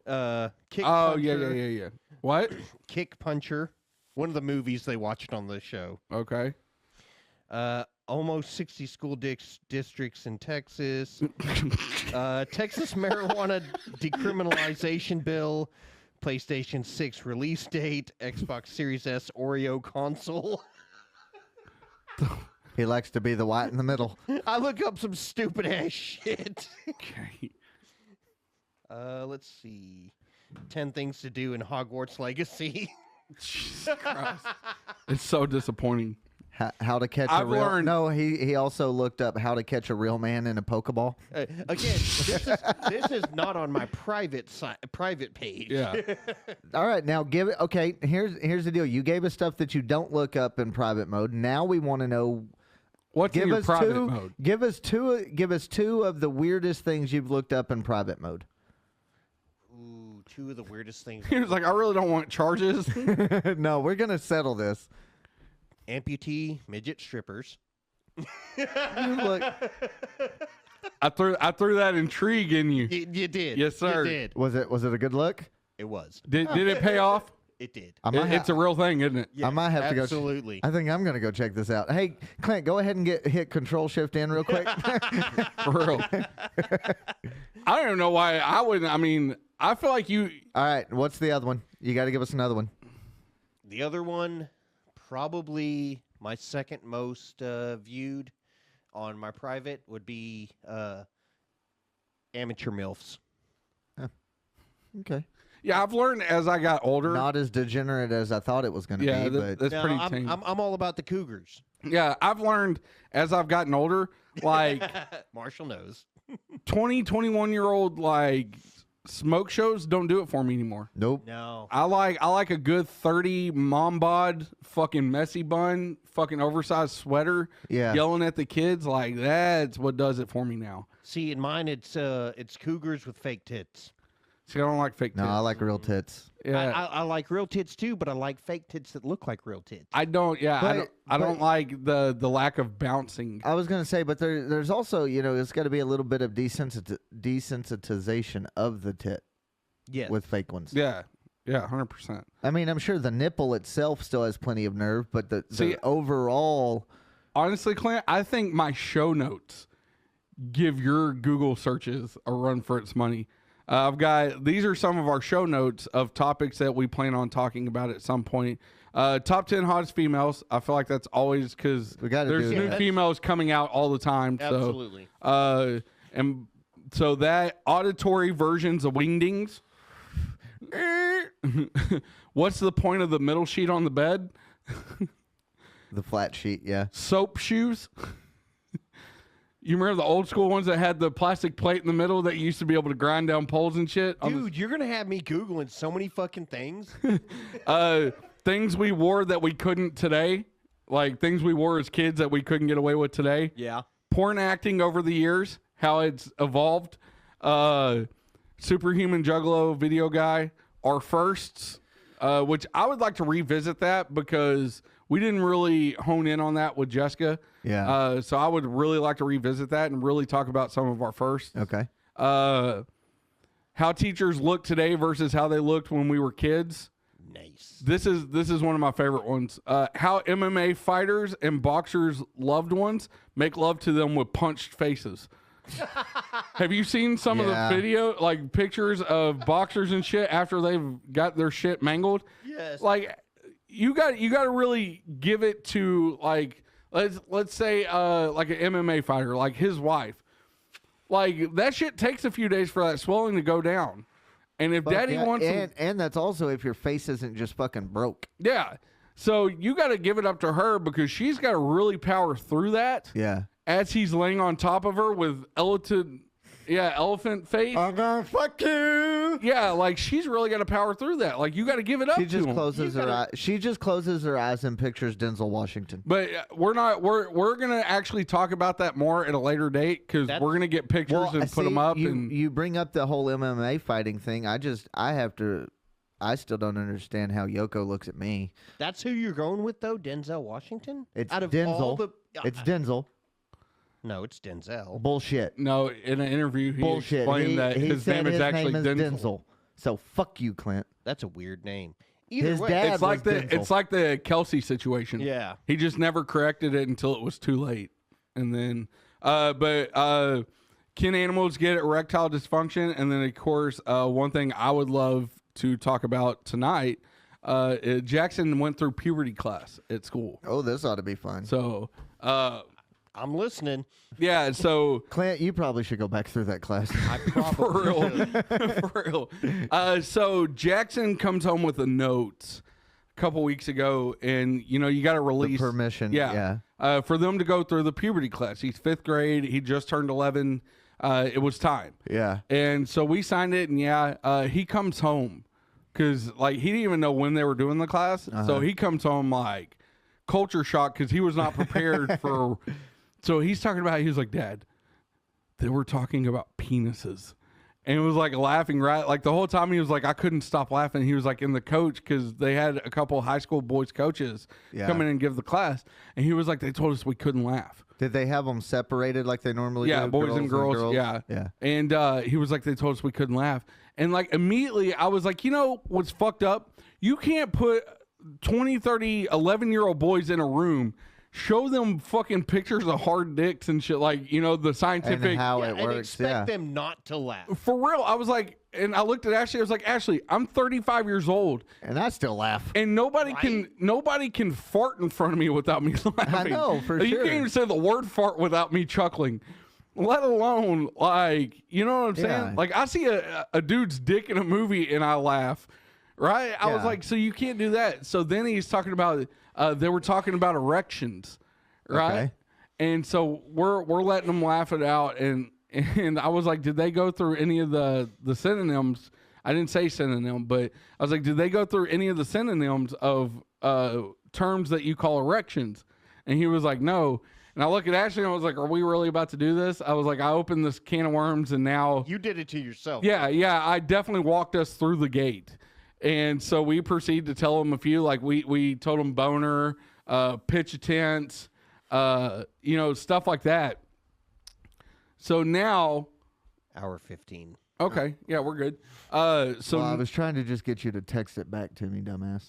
Kick Oh, Puncher. yeah. What? Kick Puncher. One of the movies they watched on the show. Okay. Almost 60 school districts in Texas. Texas marijuana decriminalization bill. PlayStation 6 release date. Xbox Series S Oreo console. He likes to be the white in the middle. I look up some stupid ass shit. Okay. Let's see. 10 things to do in Hogwarts Legacy. Jesus Christ. It's so disappointing. How to catch a I've real. learned- No, he also looked up how to catch a real man in a Pokeball. Again, this is not on my private page. Yeah. All right, now give it. Okay, here's the deal. You gave us stuff that you don't look up in private mode. Now we want to know. What's in Give your us private two. mode? Give us two. Give us two of the weirdest things you've looked up in private mode. Ooh, 2 of the weirdest things. He was like, I really don't want charges. No, we're gonna settle this. Amputee midget strippers. Look, I threw that intrigue in you. You did. Yes, sir. You did. was it a good look? It was. Did it pay off? It did. I might, It's a real thing, isn't it? Yeah, might have to go- Absolutely. I think I'm gonna go check this out. Hey, Clint, go ahead and hit Control Shift in real quick. For real. I don't even know why I wouldn't. I mean, I feel like you. All right, what's the other one? You got to give us another one. The other one, probably my second most viewed on my private, would be amateur MILFs. Okay. Yeah, I've learned as I got older. Not as degenerate as I thought it was going to yeah, be, but that's No, pretty I'm, tame. I'm all about the cougars. Yeah, I've learned as I've gotten older, like Marshall knows. 20, 21-year-old like smoke shows don't do it for me anymore. nope. No. I like a good 30 mom bod, fucking messy bun, fucking oversized sweater, Yeah. yelling at the kids. Like that's what does it for me now. See, in mine, it's cougars with fake tits. See, I don't like fake No, tits. I like real tits. yeah, I like real tits too, but I like fake tits that look like real tits. I don't. Yeah, But- I don't but- like the lack of bouncing. I was going to say, but there's also, it's got to be a little bit of desensitization of the tit Yes. with fake ones. Yeah, 100%. I mean, I'm sure the nipple itself still has plenty of nerve, but the See- overall, Honestly, Clint, I think my show notes give your Google searches a run for its money. These are some of our show notes of topics that we plan on talking about at some point. Top 10 hottest females. I feel like that's always because We gotta there's do new that. females coming out all the time. Absolutely. So, and so that auditory versions of wingdings. What's the point of the middle sheet on the bed? the flat sheet, yeah. Soap shoes. You remember the old school ones that had the plastic plate in the middle that you used to be able to grind down poles and shit? Dude, you're gonna have me googling so many fucking things. Things we wore that we couldn't today, like things we wore as kids that we couldn't get away with today. Yeah. Porn acting over the years, how it's evolved. Superhuman Juggalo video guy, our firsts, which I would like to revisit that because we didn't really hone in on that with Jessica. Yeah. So I would really like to revisit that and really talk about some of our firsts. Okay. How teachers look today versus how they looked when we were kids. Nice. This is one of my favorite ones. How MMA fighters and boxers' loved ones make love to them with punched faces. Have you seen some of Yeah. the video, like pictures of boxers and shit after they've got their shit mangled? Yes. Like you got to really give it to like let's say like an MMA fighter, like his wife. Like that shit takes a few days for that swelling to go down. And if Fuck daddy yeah, wants and that's also if your face isn't just fucking broke. yeah. So you got to give it up to her because she's got to really power through that Yeah. as he's laying on top of her with elephant face. I'm gonna fuck you. Yeah, like she's really got to power through that. Like you got to give it up She to just him. closes her eyes. She just closes her eyes and pictures Denzel Washington. But we're gonna actually talk about that more at a later date because we're gonna get pictures and put them up. You bring up the whole MMA fighting thing. I still don't understand how Yoko looks at me. That's who you're going with, though? Denzel Washington? It's Out of Denzel. all the... It's Denzel. No, it's Denzel. Bullshit. no, in an interview he Bullshit. explained that he his said name is his actually name is Denzel. So fuck you, Clint. That's a weird name. Either His way. dad- It's like was Denzel. it's like the Kelsey situation. Yeah. He just never corrected it until it was too late. And then, can animals get erectile dysfunction? And then, of course, one thing I would love to talk about tonight, Jackson went through puberty class at school. Oh, this ought to be fun. So, I'm listening. yeah, so Clint, you probably should go back through that class. for real. For real. So Jackson comes home with a note a couple weeks ago, and you got to release permission, for them to go through the puberty class. He's 5th grade. He just turned 11. It was time. Yeah. And so we signed it, and he comes home because like he didn't even know when they were doing the class. So he comes home like culture shock because he was not prepared for. So he's talking about. He was like, "Dad, they were talking about penises," and it was like laughing right like the whole time. He was like, I couldn't stop laughing. He was like in the coach because they had a couple high school boys coaches come in and give the class, and he was like, they told us we couldn't laugh. Did they have them separated like they normally Yeah, do? boys and girls. Yeah. Yeah. And he was like, they told us we couldn't laugh. And like immediately I was like, what's fucked up? You can't put 20, 30, 11-year-old boys in a room, show them fucking pictures of hard dicks and shit like, the scientific. And how Yeah, it and works. expect Yeah. them not to laugh. For real, I was like, and I looked at Ashley, I was like, Ashley, I'm 35 years old. And I still laugh. And nobody can fart in front of me without me laughing. know, for You sure. can't even say the word fart without me chuckling. let alone like, you know what I'm saying? Yeah. Like I see a dude's dick in a movie and I laugh, right? I was Yeah. like, so you can't do that. So then he's talking about, they were talking about erections, right? Okay. And so we're letting them laugh it out. And I was like, did they go through any of the synonyms? I didn't say synonym, but I was like, did they go through any of the synonyms of terms that you call erections? And he was like, no. And I look at Ashley and I was like, are we really about to do this? I was like, I opened this can of worms and now. You did it to yourself. Yeah, I definitely walked us through the gate. And so we proceeded to tell him a few, like we told him boner, pitch a tent, stuff like that. So now. Hour 15. Okay, yeah, we're good. So Well, I was trying to just get you to text it back to me, dumbass.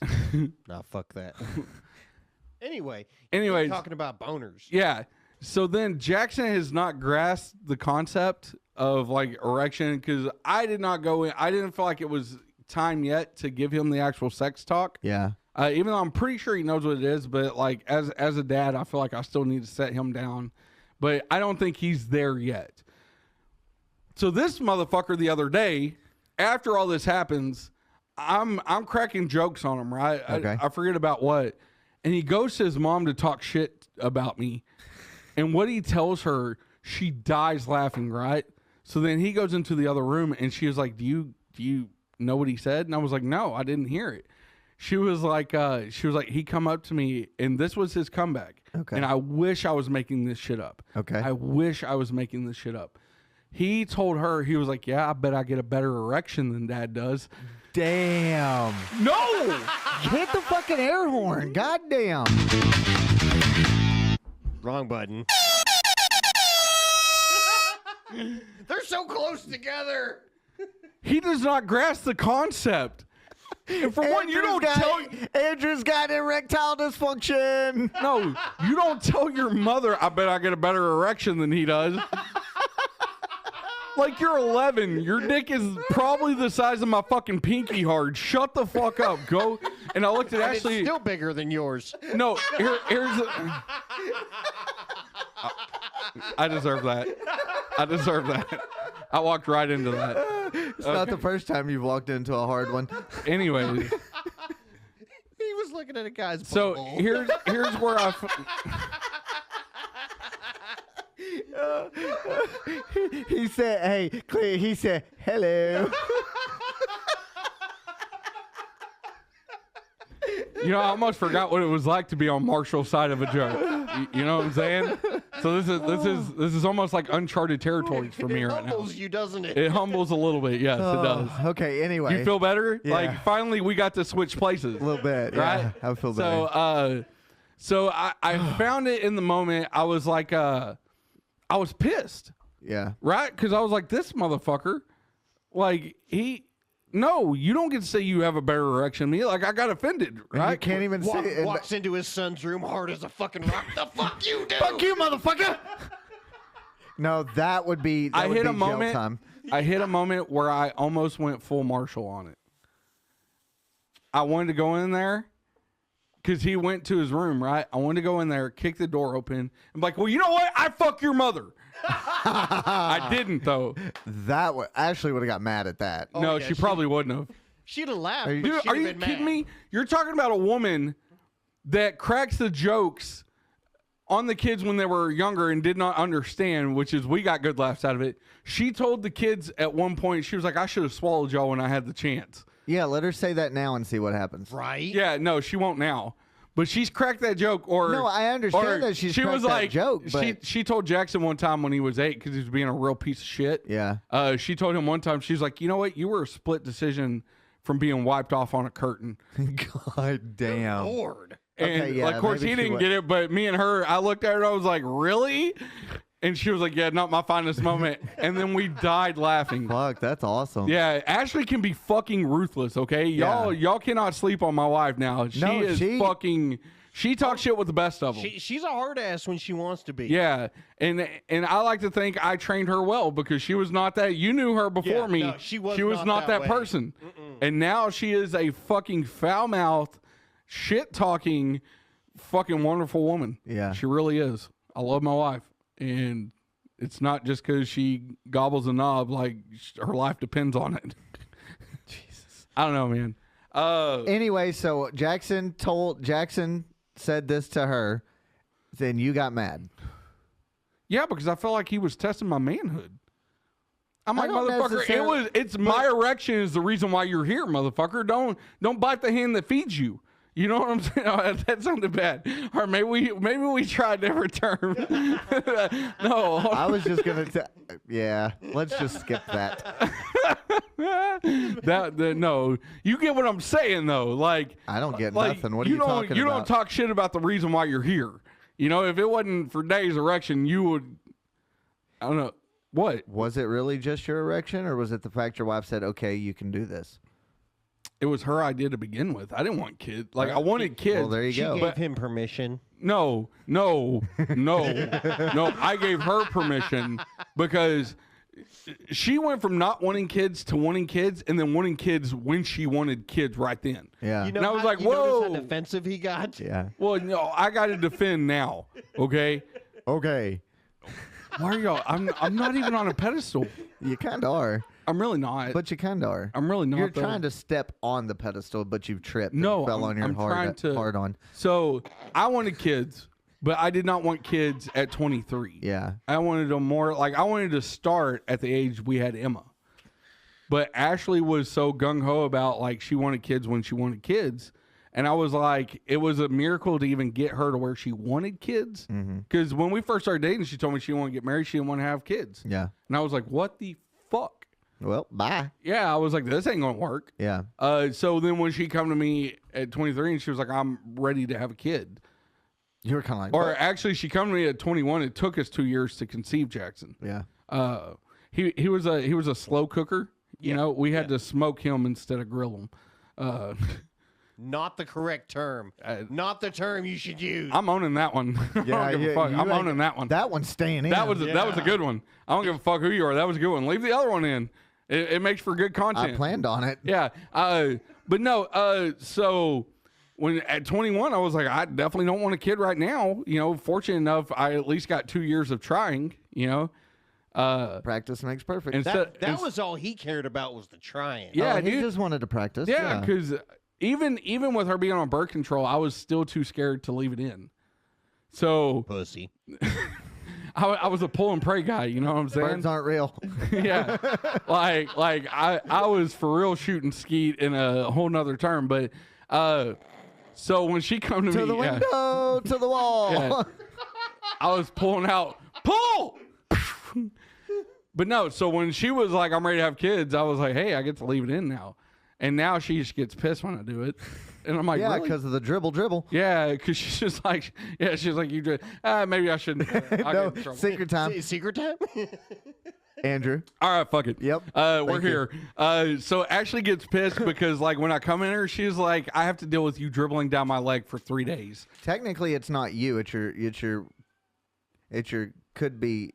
Nah, fuck that. Anyway, Anyways. talking about boners. yeah. So then Jackson has not grasped the concept of like erection because I did not go in. I didn't feel like it was time yet to give him the actual sex talk. Yeah. Even though I'm pretty sure he knows what it is, but like as a dad, I feel like I still need to set him down. But I don't think he's there yet. So this motherfucker the other day, after all this happens, I'm cracking jokes on him, right? Okay. I forget about what. And he goes to his mom to talk shit about me. And what he tells her, she dies laughing, right? So then he goes into the other room and she was like, do you know what he said? And I was like, no, I didn't hear it. She was like, he come up to me and this was his comeback. Okay. And I wish I was making this shit up. Okay. I wish I was making this shit up. He told her, he was like, yeah, I bet I get a better erection than dad does. Damn. No! Hit the fucking air horn. Goddamn. Wrong button. They're so close together. He does not grasp the concept. And for one, you don't tell. Andrew's got erectile dysfunction. No, you don't tell your mother, I bet I get a better erection than he does. Like you're 11. Your dick is probably the size of my fucking pinky hard. Shut the fuck up. Go. And I looked at And Ashley. it's still bigger than yours. No, here's. I deserve that. I deserve that. I walked right into that. It's not the first time you've walked into a hard one. Anyways, He was looking at a guy's so butthole. here's where I. He said, hey, Clea, he said, hello. You know, I almost forgot what it was like to be on Marshall's side of a joke. You know what I'm saying? So this is almost like uncharted territories for me It right now. humbles you, doesn't it? It humbles a little bit. Yes, it does. Okay, anyway. You feel better? Yeah. Like finally we got to switch places. a little bit, right? yeah. I feel better. So I found it in the moment. I was like, I was pissed, yeah. right? Because I was like, this motherfucker, like no, you don't get to say you have a better erection than me. Like I got offended, right? You can't even say it. Walks into his son's room hard as a fucking rock. The fuck you do? Fuck you, motherfucker. No, that would be. That I would hit be a jail moment. Time. I hit a moment where I almost went full Marshall on it. I wanted to go in there because he went to his room, right? I wanted to go in there, kick the door open, and be like, well, you know what? I fuck your mother. I didn't though. That would Ashley would have got mad at that. No, yeah, she probably wouldn't have. She'd have laughed. Are you- but Dude, she'd are have you been kidding mad. me? You're talking about a woman that cracks the jokes on the kids when they were younger and did not understand, which is we got good laughs out of it. She told the kids at one point, she was like, I should have swallowed y'all when I had the chance. Yeah, let her say that now and see what happens. Right? Yeah, no, she won't now. But she's cracked that joke, or No, I understand or that she's she cracked was that like joke, but- she told Jackson one time when he was 8 because he was being a real piece of shit. Yeah. She told him one time, she's like, you know what, you were a split decision from being wiped off on a curtain. God damn. Lord. And Okay, yeah, like, of course, maybe he she didn't would. get it, but me and her, I looked at her and I was like, really? And she was like, yeah, not my finest moment. And then we died laughing. Fuck, that's awesome. Yeah, Ashley can be fucking ruthless, okay? Y'all cannot sleep on my wife now. She No, is she- fucking, she talks shit with the best of them. She's a hard ass when she wants to be. Yeah, and I like to think I trained her well because she was not that. You knew her before Yeah, me. no, she was not not that that way. person, and now she is a fucking foul mouth, shit talking, fucking wonderful woman. Yeah. she really is. I love my wife, and It's not just because she gobbles a knob, like her life depends on it. Jesus. I don't know, man. Anyway, so Jackson said this to her. Then you got mad. Yeah, because I felt like he was testing my manhood. I'm I like, don't motherfucker, necessarily- it's my erection is the reason why you're here, motherfucker. Don't bite the hand that feeds you. You know what I'm saying? Oh, that sounded bad. Or maybe we try a different term. No. I was just gonna. Yeah, let's just skip that. No, you get what I'm saying though. Like I don't get like, nothing. What are you talking you about? don't talk shit about the reason why you're here. You know, if it wasn't for Dave's erection, you would. I don't know what. Was it really just your erection, or was it the fact your wife said, "Okay, you can do this"? It was her idea to begin with. I didn't want kids. Like I wanted kids. Well, there you She go. gave him permission. No. I gave her permission because she went from not wanting kids to wanting kids, and then wanting kids when she wanted kids right then. Yeah. You know, And I was how- like, you notice whoa. how defensive he got? Yeah. Well, no, I got to defend now. Okay. Okay. Why are y'all? I'm not even on a pedestal. You kind of are, I'm really not. but you kind of are. I'm really not. You're though. trying to step on the pedestal, but you've tripped. And No, fell on your I'm trying to- hard on. So I wanted kids, but I did not want kids at 23. Yeah. I wanted them more like I wanted to start at the age we had Emma. But Ashley was so gung ho about like she wanted kids when she wanted kids. And I was like, it was a miracle to even get her to where she wanted kids. Because when we first started dating, she told me she didn't want to get married. She didn't want to have kids. Yeah. And I was like, what the fuck? Well, bye. Yeah, I was like, this ain't going to work. Yeah. So then when she come to me at 23 and she was like, I'm ready to have a kid. You were kind of like, Or what? actually, she come to me at 21. It took us 2 years to conceive Jackson. Yeah. He was a slow cooker. You know, we had to smoke him instead of grill him. Not the correct term. Not the term you should use. I'm owning that one. I Yeah. don't give a fuck. I'm owning that one. That one's staying in. That was a good one. I don't give a fuck who you are. That was a good one. Leave the other one in. It makes for good content. I planned on it. Yeah. But no. So when at 21, I was like, I definitely don't want a kid right now. You know, fortunate enough, I at least got 2 years of trying. You know. Practice makes perfect. Instead, that was all he cared about was the trying. yeah, Oh, he dude. just wanted to practice. Yeah, because even with her being on birth control, I was still too scared to leave it in. So Pussy. I was a pull and pray guy. You know what I'm saying? Birds aren't real. Yeah, like I was for real shooting skeet in a whole nother term. But so when she come to To me, the yeah, window, to the wall. Yeah. I was pulling out pull. But no, so when she was like, I'm ready to have kids, I was like, hey, I get to leave it in now. And now she just gets pissed when I do it. And I'm like, Yeah, really? because of the dribble. Yeah, because she's just like, she's like, you do. Maybe I shouldn't. I'll No, get in trouble. secret time. Secret time? Andrew. All right, fuck it. Yep. We're Thank you. here. So Ashley gets pissed because like when I come in her, she's like, I have to deal with you dribbling down my leg for 3 days. Technically, it's not you. It's your could be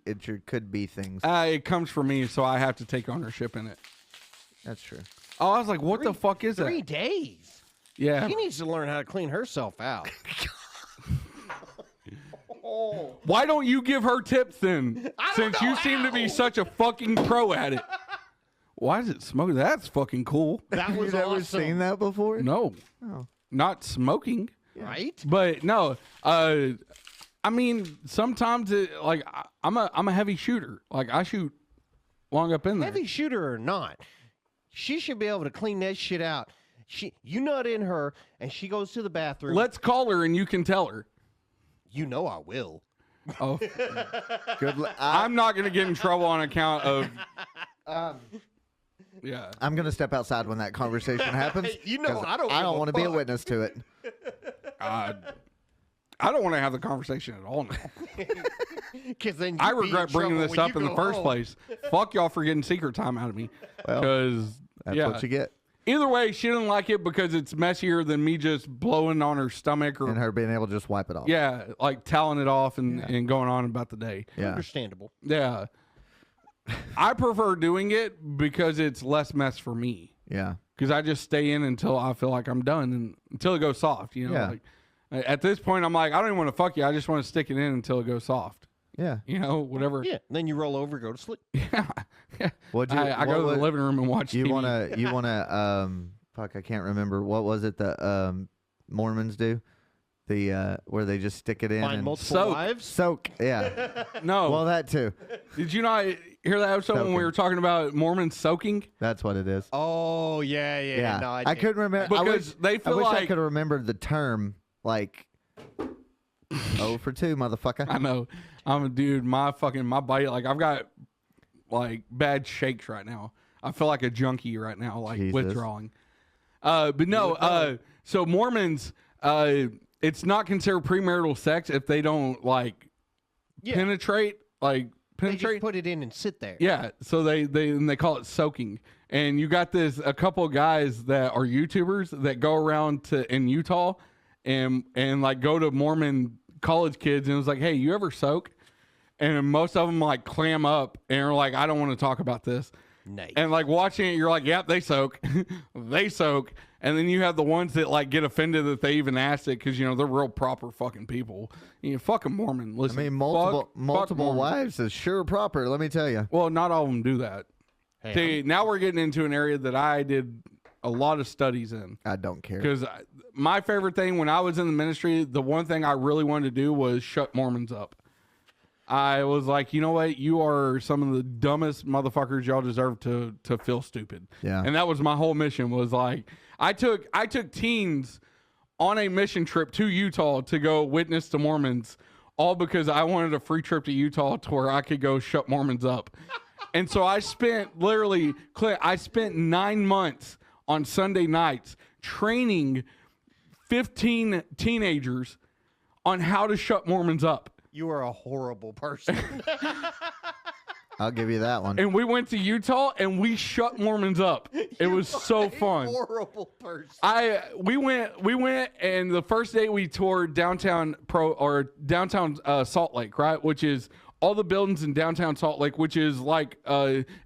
things. It comes from me, so I have to take ownership in it. That's true. Oh, I was like, what the fuck is 3 that? days. Yeah. She needs to learn how to clean herself out. Why don't you give her tips then? Since you seem to be such a fucking pro at it. Why does it smoke? That's fucking cool. That was You've never awesome. seen that before? No. Oh. Not smoking. Right? But no, I mean, sometimes I'm a heavy shooter. Like I shoot long up in there. Heavy shooter or not, she should be able to clean that shit out. You nut in her, and she goes to the bathroom. Let's call her and you can tell her. You know I will. Oh, Good. I'm not gonna get in trouble on account of. Yeah. I'm gonna step outside when that conversation happens. You know 'cause I don't I give don't a want to be a fuck. witness to it. I don't want to have the conversation at all now. Because then I you'd be in regret bringing trouble this when up you in the go first home. place. Fuck y'all for getting secret time out of me. Well, Because That's yeah. what you get. Either way, she didn't like it because it's messier than me just blowing on her stomach or And her being able to just wipe it off. yeah, like toweling it off and going on about the day. Yeah. Understandable. Yeah. I prefer doing it because it's less mess for me. Yeah. Because I just stay in until I feel like I'm done and until it goes soft. You know, Yeah. like at this point, I'm like, I don't even want to fuck you. I just want to stick it in until it goes soft. Yeah. You know, whatever. Yeah. Then you roll over, go to sleep. Yeah. What'd you, I go to the living room and watch You TV. wanna fuck, I can't remember. What was it the Mormons do? The where they just stick it in Find and multiple Soak. wives. soak. Yeah. No. Well, that too. Did you not hear that episode when we Soaking. were talking about Mormons soaking? That's what it is. Oh yeah, yeah. Yeah. No, I couldn't remember. Because they I feel wish I like could have remembered the term. Like, 0 for 2, motherfucker. I know. I'm a dude. My body, like I've got like bad shakes right now. I feel like a junkie right now, like Jesus. withdrawing. But no. So Mormons, it's not considered premarital sex if they don't like Yeah. penetrate. Like They just penetrate. put it in and sit there. Yeah, so they call it soaking, and you got a couple of guys that are YouTubers that go around in Utah, and like go to Mormon college kids, and it was like, hey, you ever soak? And most of them like clam up and are like, I don't want to talk about this. Nice. And like watching it, you're like, yep, they soak, they soak, and then you have the ones that like get offended that they even asked it because you know they're real proper fucking people. You know, fucking Mormon. Listen, I mean, fuck multiple Mormon. wives is sure proper. Let me tell you. Well, not all of them do that. Hey, See, now we're getting into an area that I did a lot of studies in I don't care. because my favorite thing when I was in the ministry, the one thing I really wanted to do was shut Mormons up. I was like, you know what? You are some of the dumbest motherfuckers. Y'all deserve to feel stupid. Yeah. And that was my whole mission. Was like, I took teens on a mission trip to Utah to go witness to Mormons, all because I wanted a free trip to Utah to where I could go shut Mormons up. And so I spent 9 months on Sunday nights training 15 teenagers on how to shut Mormons up. you are a horrible person. I'll give you that one. And we went to Utah and we shut Mormons up. It was so fun. Horrible person. We went and the first day we toured downtown Salt Lake, right? Which is all the buildings in downtown Salt Lake, which is like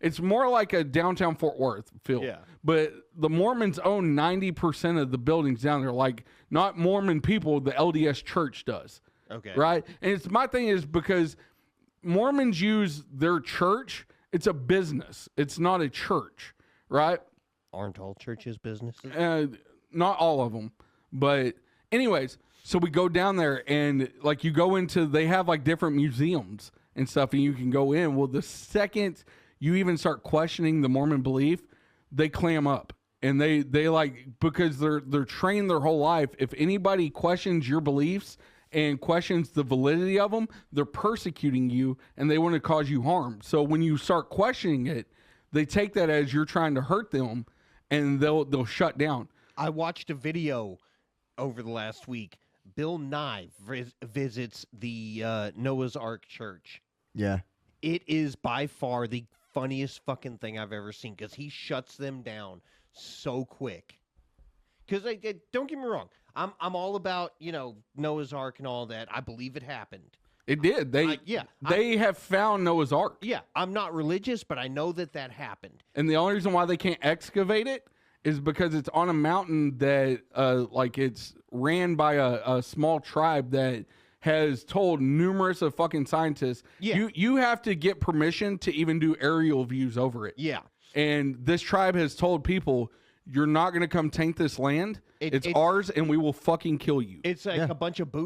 it's more like a downtown Fort Worth feel. Yeah. But the Mormons own 90% of the buildings down there. Like not Mormon people, the LDS Church does. Okay. Right? And it's my thing is because Mormons use their church, it's a business. It's not a church, right? Aren't all churches businesses? Not all of them. But anyways, so we go down there and like you go into, they have like different museums and stuff and you can go in. Well, the second you even start questioning the Mormon belief, they clam up. And they like, because they're trained their whole life. If anybody questions your beliefs and questions the validity of them, they're persecuting you and they want to cause you harm. So when you start questioning it, they take that as you're trying to hurt them and they'll shut down. I watched a video over the last week. Bill Nye visits the Noah's Ark Church. Yeah. It is by far the funniest fucking thing I've ever seen because he shuts them down so quick. Because don't get me wrong, I'm all about Noah's Ark and all that. I believe it happened. It did. They have found Noah's Ark. Yeah, I'm not religious, but I know that happened. And the only reason why they can't excavate it is because it's on a mountain that like it's ran by a small tribe that has told numerous of fucking scientists, Yeah. you have to get permission to even do aerial views over it. Yeah. And this tribe has told people, you're not going to come taint this land. It's ours, and we will fucking kill you. It's like Yeah.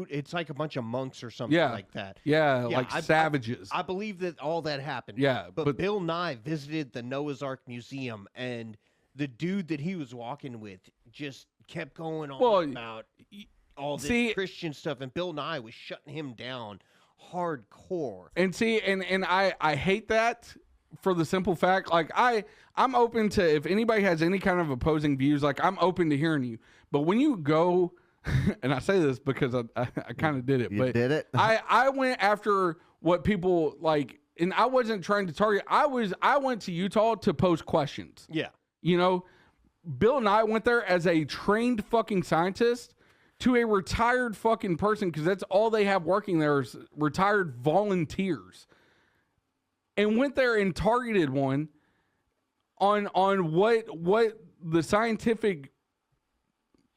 It's like a bunch of monks or something Yeah. like that. Yeah, Yeah, like I- savages. I believe that all that happened. Yeah, but but- Bill Nye visited the Noah's Ark Museum, and the dude that he was walking with just kept going on Well, about all this see- Christian stuff, and Bill Nye was shutting him down hardcore. And see, and I hate that for the simple fact, like I'm open to, if anybody has any kind of opposing views, like I'm open to hearing you. But when you go, and I say this because I kind of did it, You but did it? I went after what people like, and I wasn't trying to target. I went to Utah to pose questions. Yeah. You know, Bill Nye went there as a trained fucking scientist to a retired fucking person, because that's all they have working there is retired volunteers, and went there and targeted one on what the scientific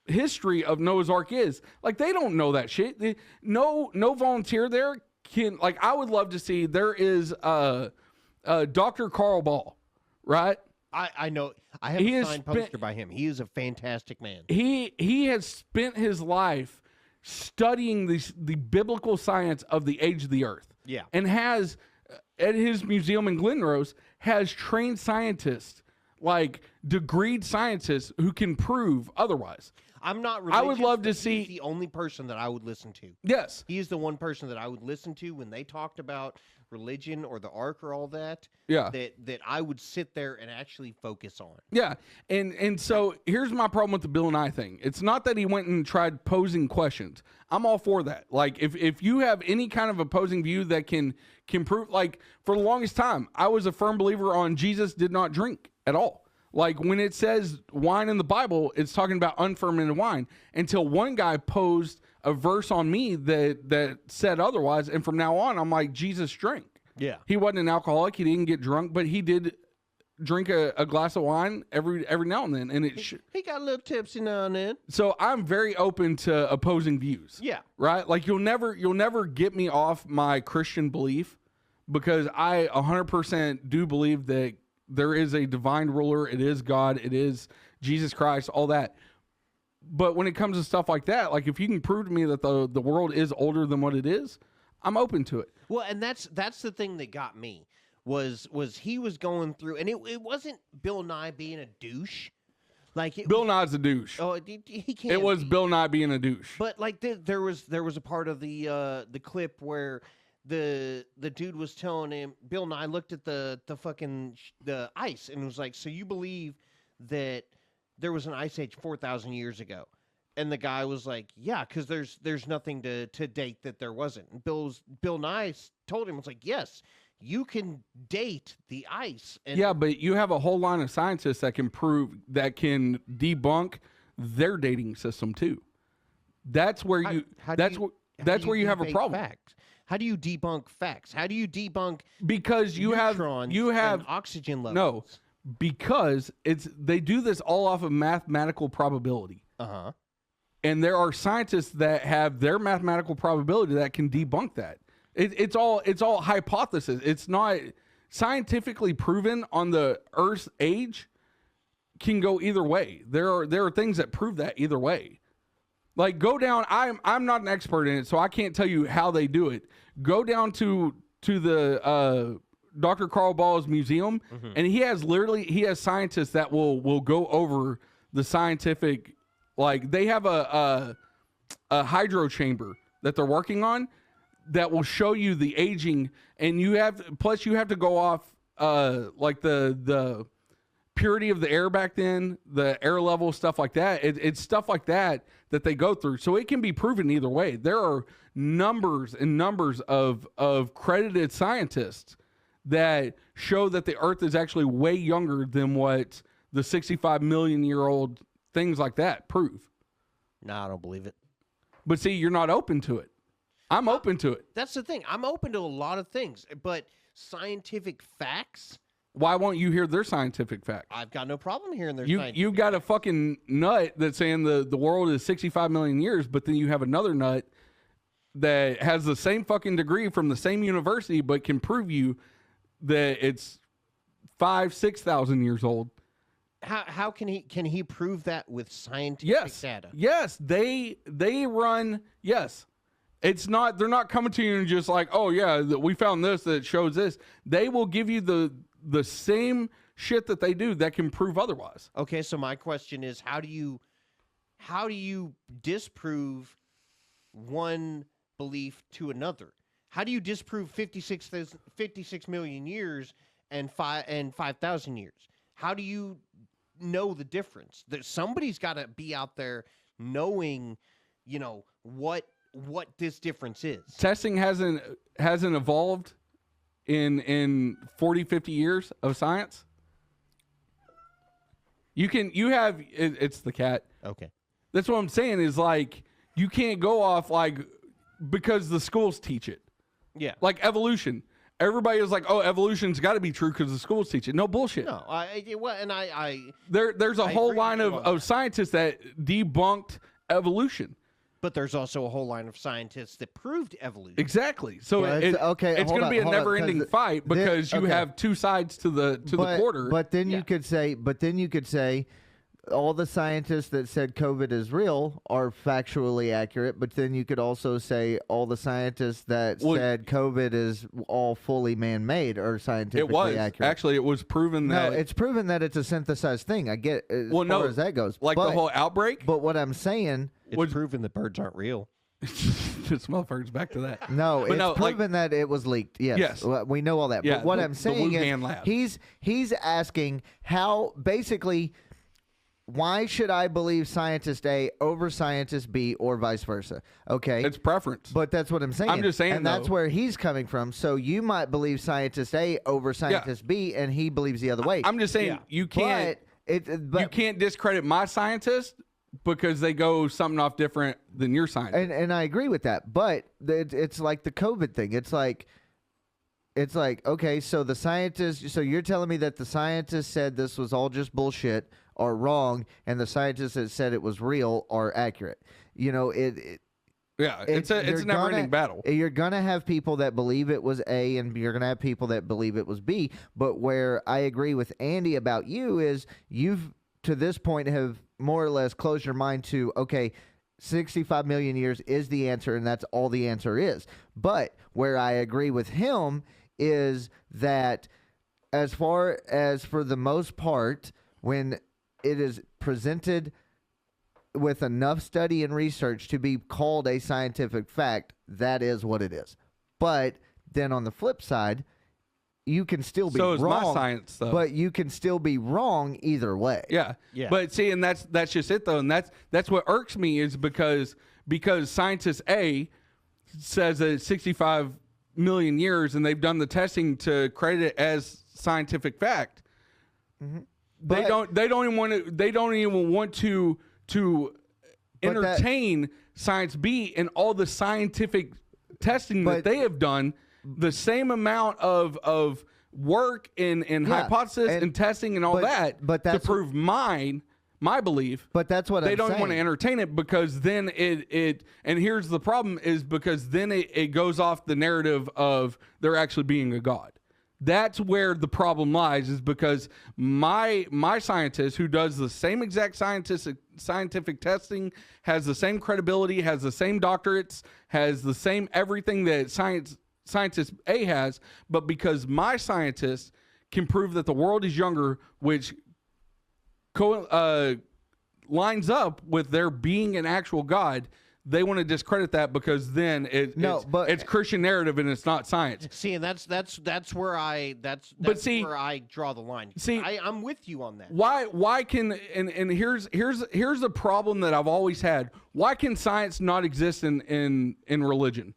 history of Noah's Ark is. Like, they don't know that shit. No volunteer there can, like, I would love to see, there is Dr. Carl Ball, right? I know. I have He a has signed spent- poster by him. He is a fantastic man. He has spent his life studying the biblical science of the age of the earth. Yeah. And has, at his museum in Glenrose, has trained scientists, like degreed scientists who can prove otherwise. I'm not I religious. would love to but see- he's the only person that I would listen to. Yes. He is the one person that I would listen to when they talked about religion or the ark or all that. Yeah. That I would sit there and actually focus on. Yeah, and so here's my problem with the Bill Nye thing. It's not that he went and tried posing questions. I'm all for that. Like, if you have any kind of opposing view that can prove, like, for the longest time, I was a firm believer on Jesus did not drink at all. Like, when it says wine in the Bible, it's talking about unfermented wine. Until one guy posed a verse on me that said otherwise, and from now on, I'm like, Jesus drank. Yeah. He wasn't an alcoholic. He didn't get drunk, but he did drink a glass of wine every now and then. And He got a little tipsy now and then. so I'm very open to opposing views. Yeah. Right? Like, you'll never get me off my Christian belief, because I 100% do believe that there is a divine ruler. It is God. It is Jesus Christ, all that. But when it comes to stuff like that, like, if you can prove to me that the world is older than what it is, I'm open to it. Well, and that's the thing that got me was he was going through, and it wasn't Bill Nye being a douche, like it, Bill Nye's a douche. Oh, he can't. It was be. Bill Nye being a douche. But like there was a part of the clip where the dude was telling him, Bill Nye looked at the fucking the ice and was like, so you believe that there was an ice age 4,000 years ago? And the guy was like, yeah, because there's nothing to date that there wasn't. And Bill Nye told him, it's like, yes, you can date the ice. And Yeah, but you have a whole line of scientists that can debunk their dating system too. That's where you. how That's do that's where you have a debate problem. Facts? How do you debunk facts? How do you debunk Because you have neutrons and oxygen levels? no, because they do this all off of mathematical probability. Uh-huh. And there are scientists that have their mathematical probability that can debunk that. It's all hypothesis. It's not scientifically proven on the Earth's age. Can go either way. There are things that prove that either way. Like, go down. I'm not an expert in it, so I can't tell you how they do it. Go down to the Dr. Carl Ball's museum, and he has scientists that will go over the scientific. Like, they have a hydro chamber that they're working on that will show you the aging, and you have to go off like the purity of the air back then, the air level, stuff like that. It's stuff like that they go through, so it can be proven either way. There are numbers and numbers of credited scientists that show that the Earth is actually way younger than what the 65 million year old things like that prove. No, I don't believe it. But see, you're not open to it. I'm open to it. That's the thing. I'm open to a lot of things, but scientific facts, Why won't you hear their scientific facts? I've got no problem hearing their You scientific. got a fucking nut that's saying the world is 65 million years, but then you have another nut that has the same fucking degree from the same university, but can prove you that it's 6,000 years old. How can he prove that with scientific Yes. data? Yes, they run. Yes, it's not. They're not coming to you and just like, oh yeah, we found this that shows this. They will give you the same shit that they do that can prove otherwise. Okay, so my question is, how do you disprove one belief to another? How do you disprove 56 million years and 5,000 years? How do you know the difference? Somebody's got to be out there knowing, what this difference is. Testing hasn't evolved in 40, 50 years of science. It's the cat. Okay. That's what I'm saying is, like, you can't go off like because the schools teach it. Yeah. Like evolution. Everybody is like, oh, evolution's got to be true because the schools teach it. No bullshit. No, There's a I whole agree line with you on of scientists that debunked evolution. But there's also a whole line of scientists that proved evolution. Exactly. So Well, it's hold going to on, be a hold on, never-ending 'cause fight because you okay. have two sides to the quarter. But then Yeah. you could say, all the scientists that said COVID is real are factually accurate. But then you could also say all the scientists that said COVID is all fully man-made are scientifically it was accurate. actually it was proven No, that it's proven that it's a synthesized thing. I get as Well, no, far as that goes. like but, the whole outbreak. But what I'm saying, It's proven that birds aren't real. This motherfucker's back to that. no, But it's no, like- proven that it was leaked. Yes, Yes. Well, we know all that. Yeah, but what the- I'm the saying Wuhan is, lab. he's asking how basically. Why should I believe scientist A over scientist B or vice versa? Okay. It's preference. But that's what I'm saying. I'm just saying, and that's though. where he's coming from. So you might believe scientist A over scientist B, and he believes the other way. I'm just saying Yeah. you can't But you can't discredit my scientists because they go something off different than your scientist. and I agree with that. But it's like the COVID thing. It's like okay, so the scientists. So you're telling me that the scientists said this was all just bullshit are wrong, and the scientists that said it was real are accurate. You know Yeah, it's a you're never-ending gonna- battle. You're gonna have people that believe it was A, and you're gonna have people that believe it was B. But where I agree with Andy about you is you've to this point have more or less closed your mind to 65 million years is the answer, and that's all the answer is. But where I agree with him is that as far as for the most part, when it is presented with enough study and research to be called a scientific fact, that is what it is. But then on the flip side, you can still be So is wrong. my science, though. But you can still be wrong either way. Yeah. Yeah. But see, and that's just it though, and that's what irks me is because scientist A says that it's 65 million years and they've done the testing to credit it as scientific fact. They But- don't even want to But that- entertain science B and all the scientific testing that But- they have done, the same amount of work and hypothesis and testing and all but- that but to that's- prove my belief. But that's what They I'm don't saying. want to entertain it because then it and here's the problem is because then it goes off the narrative of there actually being a God. That's where the problem lies is because my scientist who does the same exact scientific testing, has the same credibility, has the same doctorates, has the same everything that scientist A has, but because my scientist can prove that the world is younger, which lines up with there being an actual God, they want to discredit that because then it's Christian narrative and it's not science. See, and that's where where I draw the line. See- I'm with you on that. Why can and here's the problem that I've always had. Why can science not exist in religion?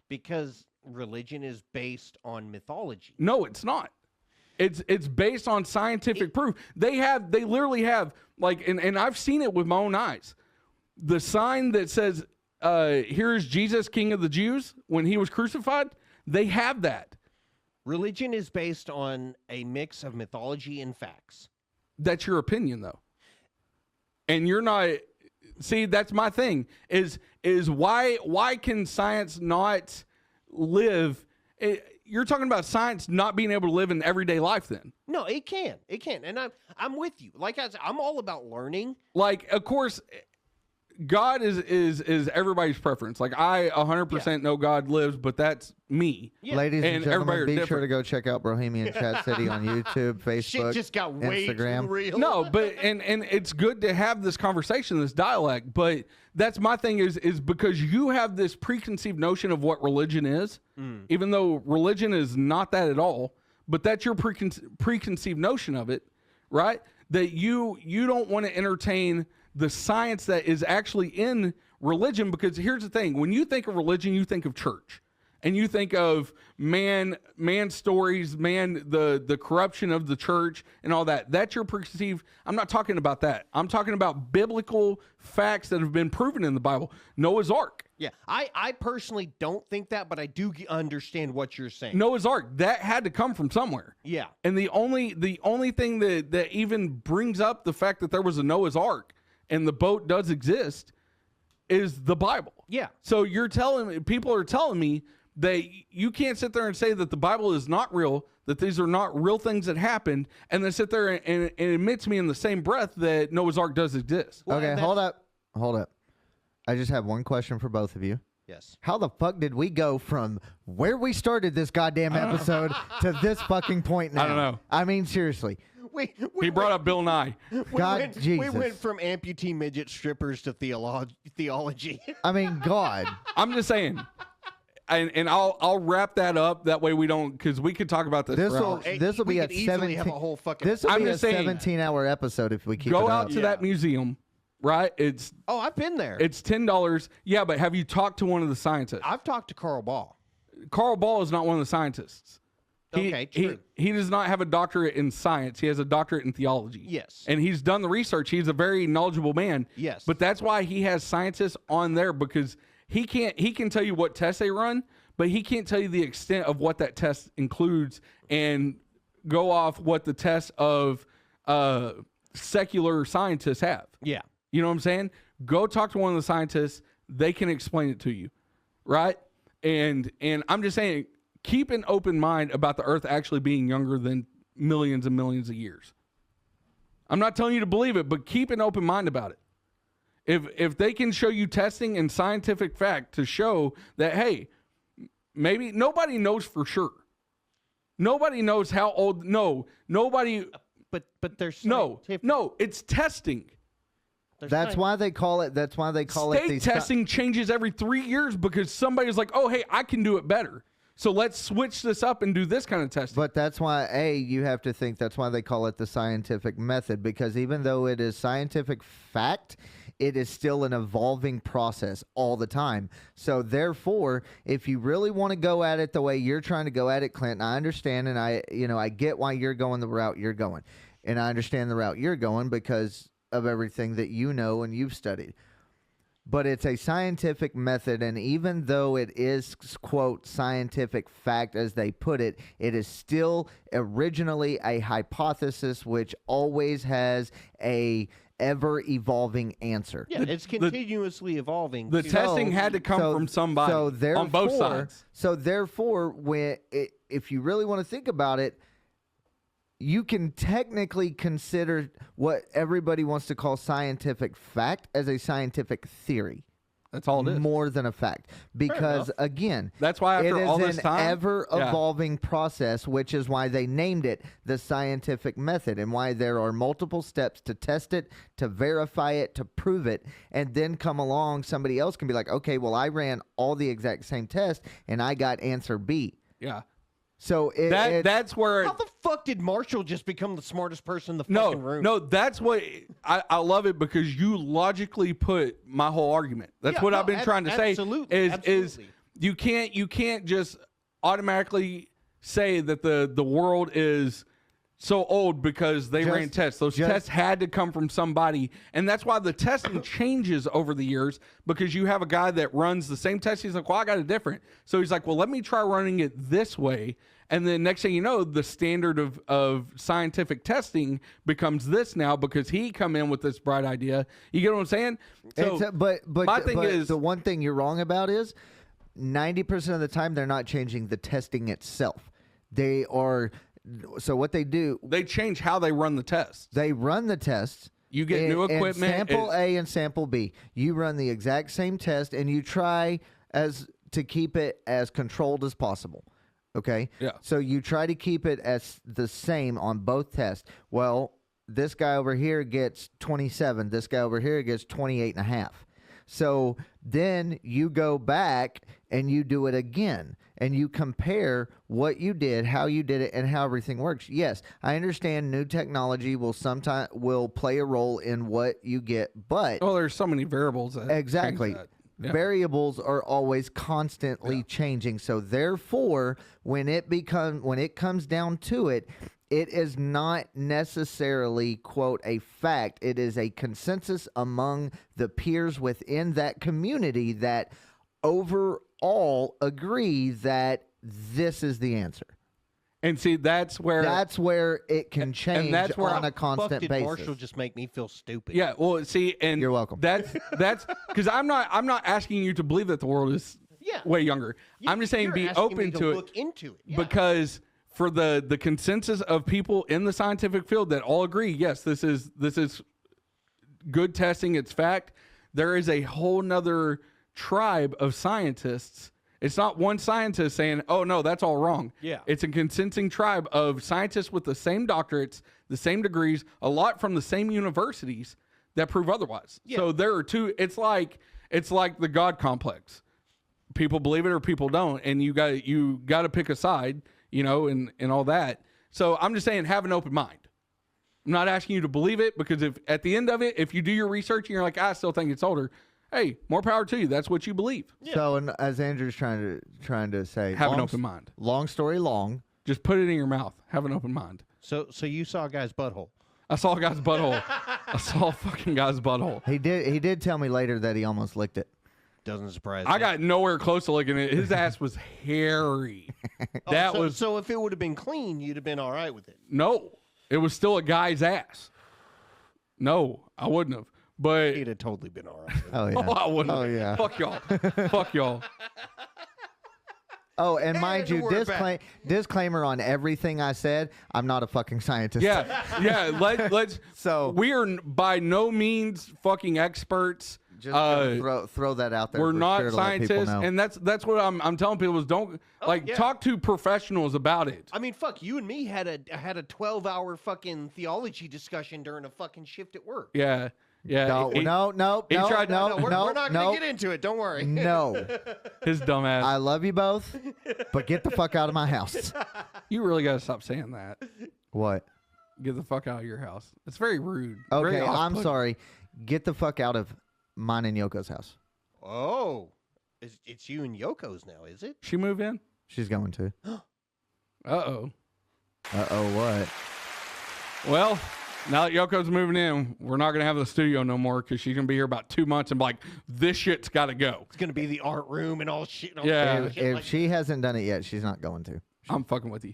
Because religion is based on mythology. No, it's not. It's based on scientific proof. They literally have like and I've seen it with my own eyes. The sign that says here's Jesus, King of the Jews, when he was crucified, they have that. Religion is based on a mix of mythology and facts. That's your opinion though. And you're not see, that's my thing. Is why can science not live you're talking about science not being able to live in everyday life then. No, it can. It can. And I'm with you. Like I said, I'm all about learning. Like, of course, God is everybody's preference. Like, I 100% know God lives, but that's me. Yeah. Ladies and And everybody gentlemen, are be sure different. to go check out Bohemian Chat City on YouTube, Facebook, Shit just got way Instagram. too real. No, but and it's good to have this conversation, this dialect. But that's my thing is because you have this preconceived notion of what religion is, even though religion is not that at all. But that's your preconceived notion of it, right? That you don't want to entertain the science that is actually in religion, because here's the thing: when you think of religion, you think of church. And you think of man stories, the corruption of the church and all that. That's your perceived. I'm not talking about that. I'm talking about biblical facts that have been proven in the Bible. Noah's Ark. Yeah, I personally don't think that, but I do understand what you're saying. Noah's Ark. That had to come from somewhere. Yeah. And the only thing that even brings up the fact that there was a Noah's Ark and the boat does exist is the Bible. Yeah. So people are telling me that you can't sit there and say that the Bible is not real, that these are not real things that happened, and then sit there and admit to me in the same breath that Noah's Ark does exist. Well, Okay, and hold up. I just have one question for both of you. Yes. How the fuck did we go from where we started this goddamn episode to this fucking point now? I don't know. I mean, seriously. He brought up Bill Nye. God, we Jesus. went from amputee midget strippers to theology. I mean, God. I'm just saying. And I'll wrap that up. That way we don't, because we could talk about this This for will hours. Hey, this will we be could at easily 17. have a whole fucking. This will I'm be a just saying, 17-hour episode if we keep Go it out up. to that museum, right? It's Oh, I've been there. $10. Yeah, but have you talked to one of the scientists? I've talked to Carl Ball. Carl Ball is not one of the scientists. Okay, true. He does not have a doctorate in science. He has a doctorate in theology. Yes. And he's done the research. He's a very knowledgeable man. Yes. But that's why he has scientists on there, because he can tell you what tests they run, but he can't tell you the extent of what that test includes and go off what the tests of secular scientists have. Yeah. You know what I'm saying? Go talk to one of the scientists. They can explain it to you, right? And I'm just saying, keep an open mind about the Earth actually being younger than millions and millions of years. I'm not telling you to believe it, but keep an open mind about it. If they can show you testing and scientific fact to show that, hey, maybe nobody knows for sure. Nobody knows how old. No, nobody. But there's No, it's testing. That's why they call it. That's why they call it State these testing changes every 3 years because somebody's like, oh, hey, I can do it better. So let's switch this up and do this kind of testing. But that's why, you have to think that's why they call it the scientific method, because even though it is scientific fact, it is still an evolving process all the time. So therefore, if you really want to go at it the way you're trying to go at it, Clinton, I understand, and I get why you're going the route you're going. And I understand the route you're going because of everything that you know and you've studied. But it's a scientific method, and even though it is, quote, scientific fact, as they put it, it is still originally a hypothesis which always has a ever-evolving answer. Yeah, it's continuously evolving. The testing had to come from somebody on both sides. So therefore, if you really want to think about it, you can technically consider what everybody wants to call scientific fact as a scientific theory. That's all it is. More than a fact. Because, again, that's why after all this it is time, an ever-evolving process, which is why they named it the scientific method and why there are multiple steps to test it, to verify it, to prove it, and then come along, somebody else can be like, okay, well, I ran all the exact same test, and I got answer B. Yeah. So that's where. How the fuck did Marshall just become the smartest person in the fucking room? No, that's what I love it, because you logically put my whole argument. That's what I've been trying to say. Is you can't just automatically say that the world is so old because they ran tests. Those tests had to come from somebody, and that's why the testing changes over the years, because you have a guy that runs the same test. He's like, well, I got it different. So he's like, well, let me try running it this way. And then next thing you know, the standard of scientific testing becomes this now because he come in with this bright idea. You get what I'm saying? So, my thing is, the one thing you're wrong about is 90% of the time they're not changing the testing itself. They are. So what they do, they change how they run the tests. They run the tests. You get new equipment. Sample A and sample B. You run the exact same test, and you try to keep it as controlled as possible. Okay? Yeah. So you try to keep it as the same on both tests. Well, this guy over here gets 27. This guy over here gets 28.5. So then you go back and you do it again, and you compare what you did, how you did it, and how everything works. Yes, I understand new technology will play a role in what you get, but there's so many variables. Exactly. Yeah. Variables are always constantly changing. So therefore, when it comes down to it, it is not necessarily, quote, a fact. It is a consensus among the peers within that community that overall agree that this is the answer. And see, that's where it can change that's where on a Fuck constant did basis. Marshall just make me feel stupid? yeah. Well, see, and You're welcome. That's because I'm not asking you to believe that the world is Yeah. way younger. I'm just saying You're be asking open me to it. Look into it. Yeah. Because for the consensus of people in the scientific field that all agree, yes, this is good testing, it's fact. There is a whole nother tribe of scientists. It's not one scientist saying, oh no, that's all wrong. Yeah. It's a consenting tribe of scientists with the same doctorates, the same degrees, a lot from the same universities that prove otherwise. Yeah. So there are two, it's like the God complex. People believe it or people don't, and you got to pick a side, and all that. So I'm just saying, have an open mind. I'm not asking you to believe it, because if at the end of it, if you do your research and you're like, I still think it's older, hey, more power to you. That's what you believe. So, and as Andrew's trying to say, Have an open mind. Long story long. Just put it in your mouth. Have an open mind. So you saw a guy's butthole. I saw a guy's butthole. I saw a fucking guy's butthole. He did tell me later that he almost licked it. Doesn't surprise me. I got nowhere close to looking at it. His ass was hairy. That so, was so if it would have been clean, you'd have been all right with it. no. It was still a guy's ass. No, I wouldn't have. But He'd have totally been all right with it. Oh yeah. oh, I wouldn't. Oh, yeah. Fuck y'all. Fuck y'all. Oh, and mind And you, we're back. disclaimer on everything I said. I'm not a fucking scientist. Yeah. Let's. So- we are by no means fucking experts. Just gonna throw that out there. We're for not sure to let people scientists, know. and that's what I'm telling people is don't yeah. talk to professionals about it. I mean, fuck, you and me had a 12-hour fucking theology discussion during a fucking shift at work. Yeah. No, He- no, he tried- no, we're not no, going to get into it. Don't worry. no. His dumb ass. I love you both, but get the fuck out of my house. You really got to stop saying that. What? Get the fuck out of your house. It's very rude. Okay, Very I'm off-putting. sorry. Get the fuck out of mine and Yoko's house. Oh, it's you and Yoko's now, is it? She move in? She's going to. Uh-oh. What? Well, now that Yoko's moving in, we're not going to have the studio no more because she's going to be here about 2 months and be like, this shit's got to go. It's going to be the art room and all shit. And all Yeah. shit If like- she hasn't done it yet, she's not going to. I'm fucking with you.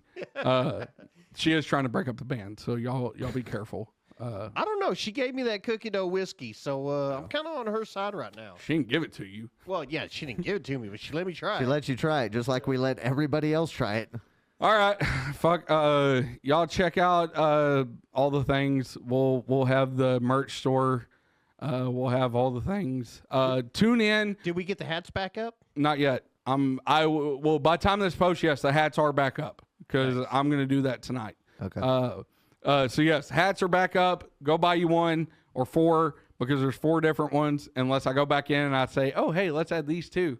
She is trying to break up the band, so y'all be careful. I don't know. She gave me that cookie dough whiskey, so I'm kind of on her side right now. She didn't give it to you. Well, yeah, she didn't give it to me, but she let me try She it. lets you try it, just like we let everybody else try it. All right, fuck. Y'all check out all the things. We'll have the merch store. We'll have all the things. Tune in. Did we get the hats back up? Not yet. Well, by the time this posts, yes, the hats are back up because I'm gonna do that tonight. Okay. So yes, hats are back up. Go buy you one or four because there's 4 different ones. Unless I go back in and I say, oh hey, let's add these 2.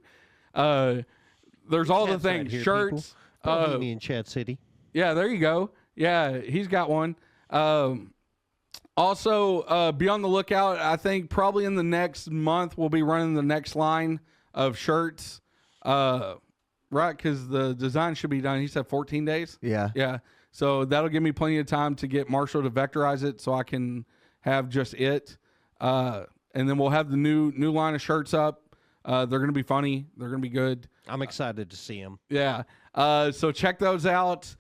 There's all the Chat's right things, here, shirts. people. Meet me in Chat City. Yeah, there you go. Yeah, he's got one. Also, be on the lookout. I think probably in the next month we'll be running the next line of shirts. Right, because the design should be done. He said 14 days. Yeah. Yeah. So that'll give me plenty of time to get Marshall to vectorize it so I can have just it. And then we'll have the new line of shirts up. They're going to be funny. They're going to be good. I'm excited to see him. Yeah. So check those out.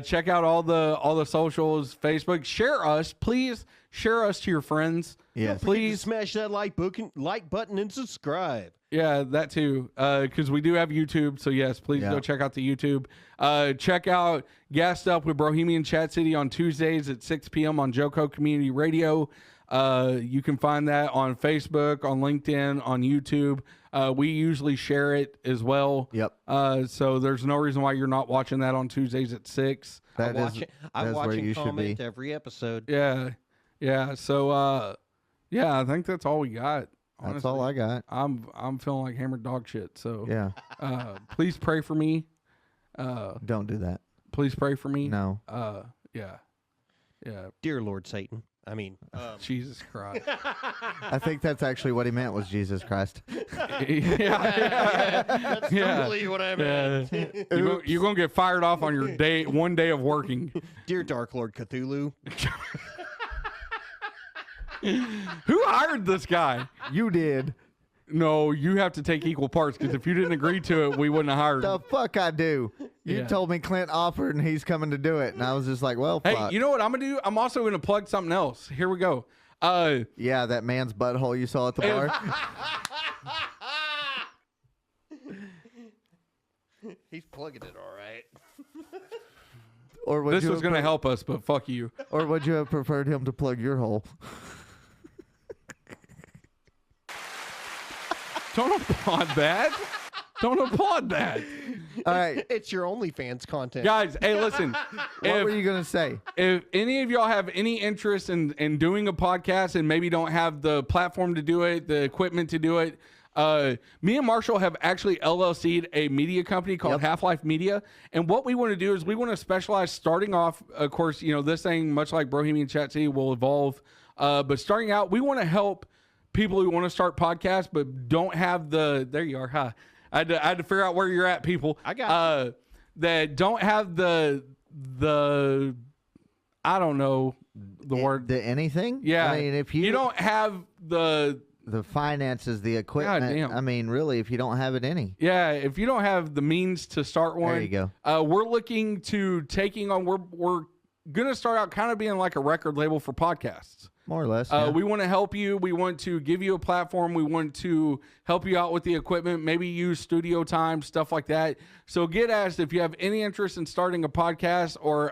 Check out all the socials, Facebook. Share us, please. Share us to your friends. Yes. Please Please. smash that like button and subscribe. Yeah, that too. Because we do have YouTube. So yes, please Yeah. go check out the YouTube. Check out Gassed Up with Bohemian Chat City on Tuesdays at 6 p.m. on Joco Community Radio. You can find that on Facebook, on LinkedIn, on YouTube. We usually share it as well. Yep. So there's no reason why you're not watching that on Tuesdays at 6. I That watch is it. I that's watch where and you should comment be. every episode. Yeah. Yeah. So yeah, I think that's all we got. Honestly. That's all I got. I'm feeling like hammered dog shit. So Yeah. please pray for me. Don't do that. Please pray for me. No. Yeah. Yeah. Dear Lord Satan. I mean, Jesus Christ. I think that's actually what he meant was Jesus Christ. yeah. that's Yeah. totally what I meant. You're gonna get fired off on your one day of working. Dear Dark Lord Cthulhu. Who hired this guy? You did. No, you have to take equal parts because if you didn't agree to it, we wouldn't have hired The him. fuck I do. You Yeah. told me Clint offered and he's coming to do it, and I was just like, well, Hey, fuck. you know what I'm gonna do? I'm also gonna plug something else. Here we go. Yeah, that man's butthole you saw at the bar. He's plugging it all right. Or would This you was have gonna help us, but fuck you. Or would you have preferred him to plug your hole? Don't applaud that. Don't applaud that. All right. It's your OnlyFans content. Guys, hey, listen. What were you gonna say? If any of y'all have any interest in doing a podcast and maybe don't have the platform to do it, the equipment to do it, me and Marshall have actually LLC'd a media company called Half-Life Media. And what we want to do is we want to specialize starting off, of course, you know, this thing, much like Bohemian Chat City, will evolve. But starting out, we want to help people who want to start podcasts but don't have the, there you are, huh? I had to figure out where you're at, people. I got that don't have the I don't know the word. The anything? Yeah. I mean, if you don't have the finances, the equipment. damn. I mean, really, if you don't have it any. yeah, if you don't have the means to start one, There you go. We're looking to taking on. We're gonna start out kind of being like a record label for podcasts. More or less. Yeah. We want to help you. We want to give you a platform. We want to help you out with the equipment, maybe use studio time, stuff like that. So get us if you have any interest in starting a podcast or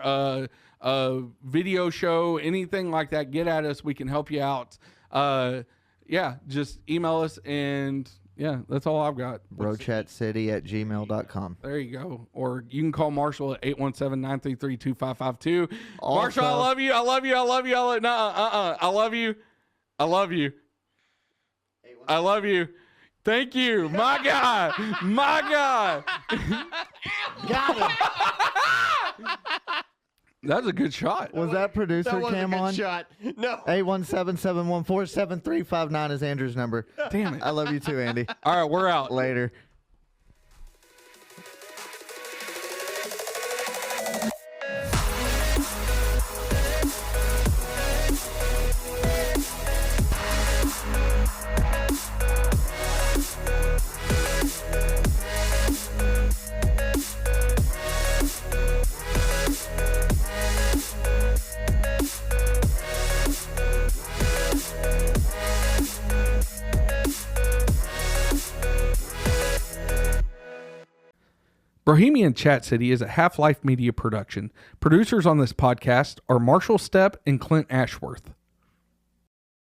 a video show, anything like that, get at us. We can help you out. Yeah, just email us and yeah, that's all I've got. BroChatCity@gmail.com. There you go. Or you can call Marshall at 817-933-2552. Marshall, I love you. I love you. I love you. I love, I love you. I love you. I love you. Thank you. My guy. My guy. Got him. That's a good shot. Was that producer that was a cam good on? shot. No. 817-714-7359 is Andrew's number. Damn it. I love you too, Andy. All right, we're out. Later. Bohemian Chat City is a Half-Life Media production. Producers on this podcast are Marshall Stepp and Clint Ashworth.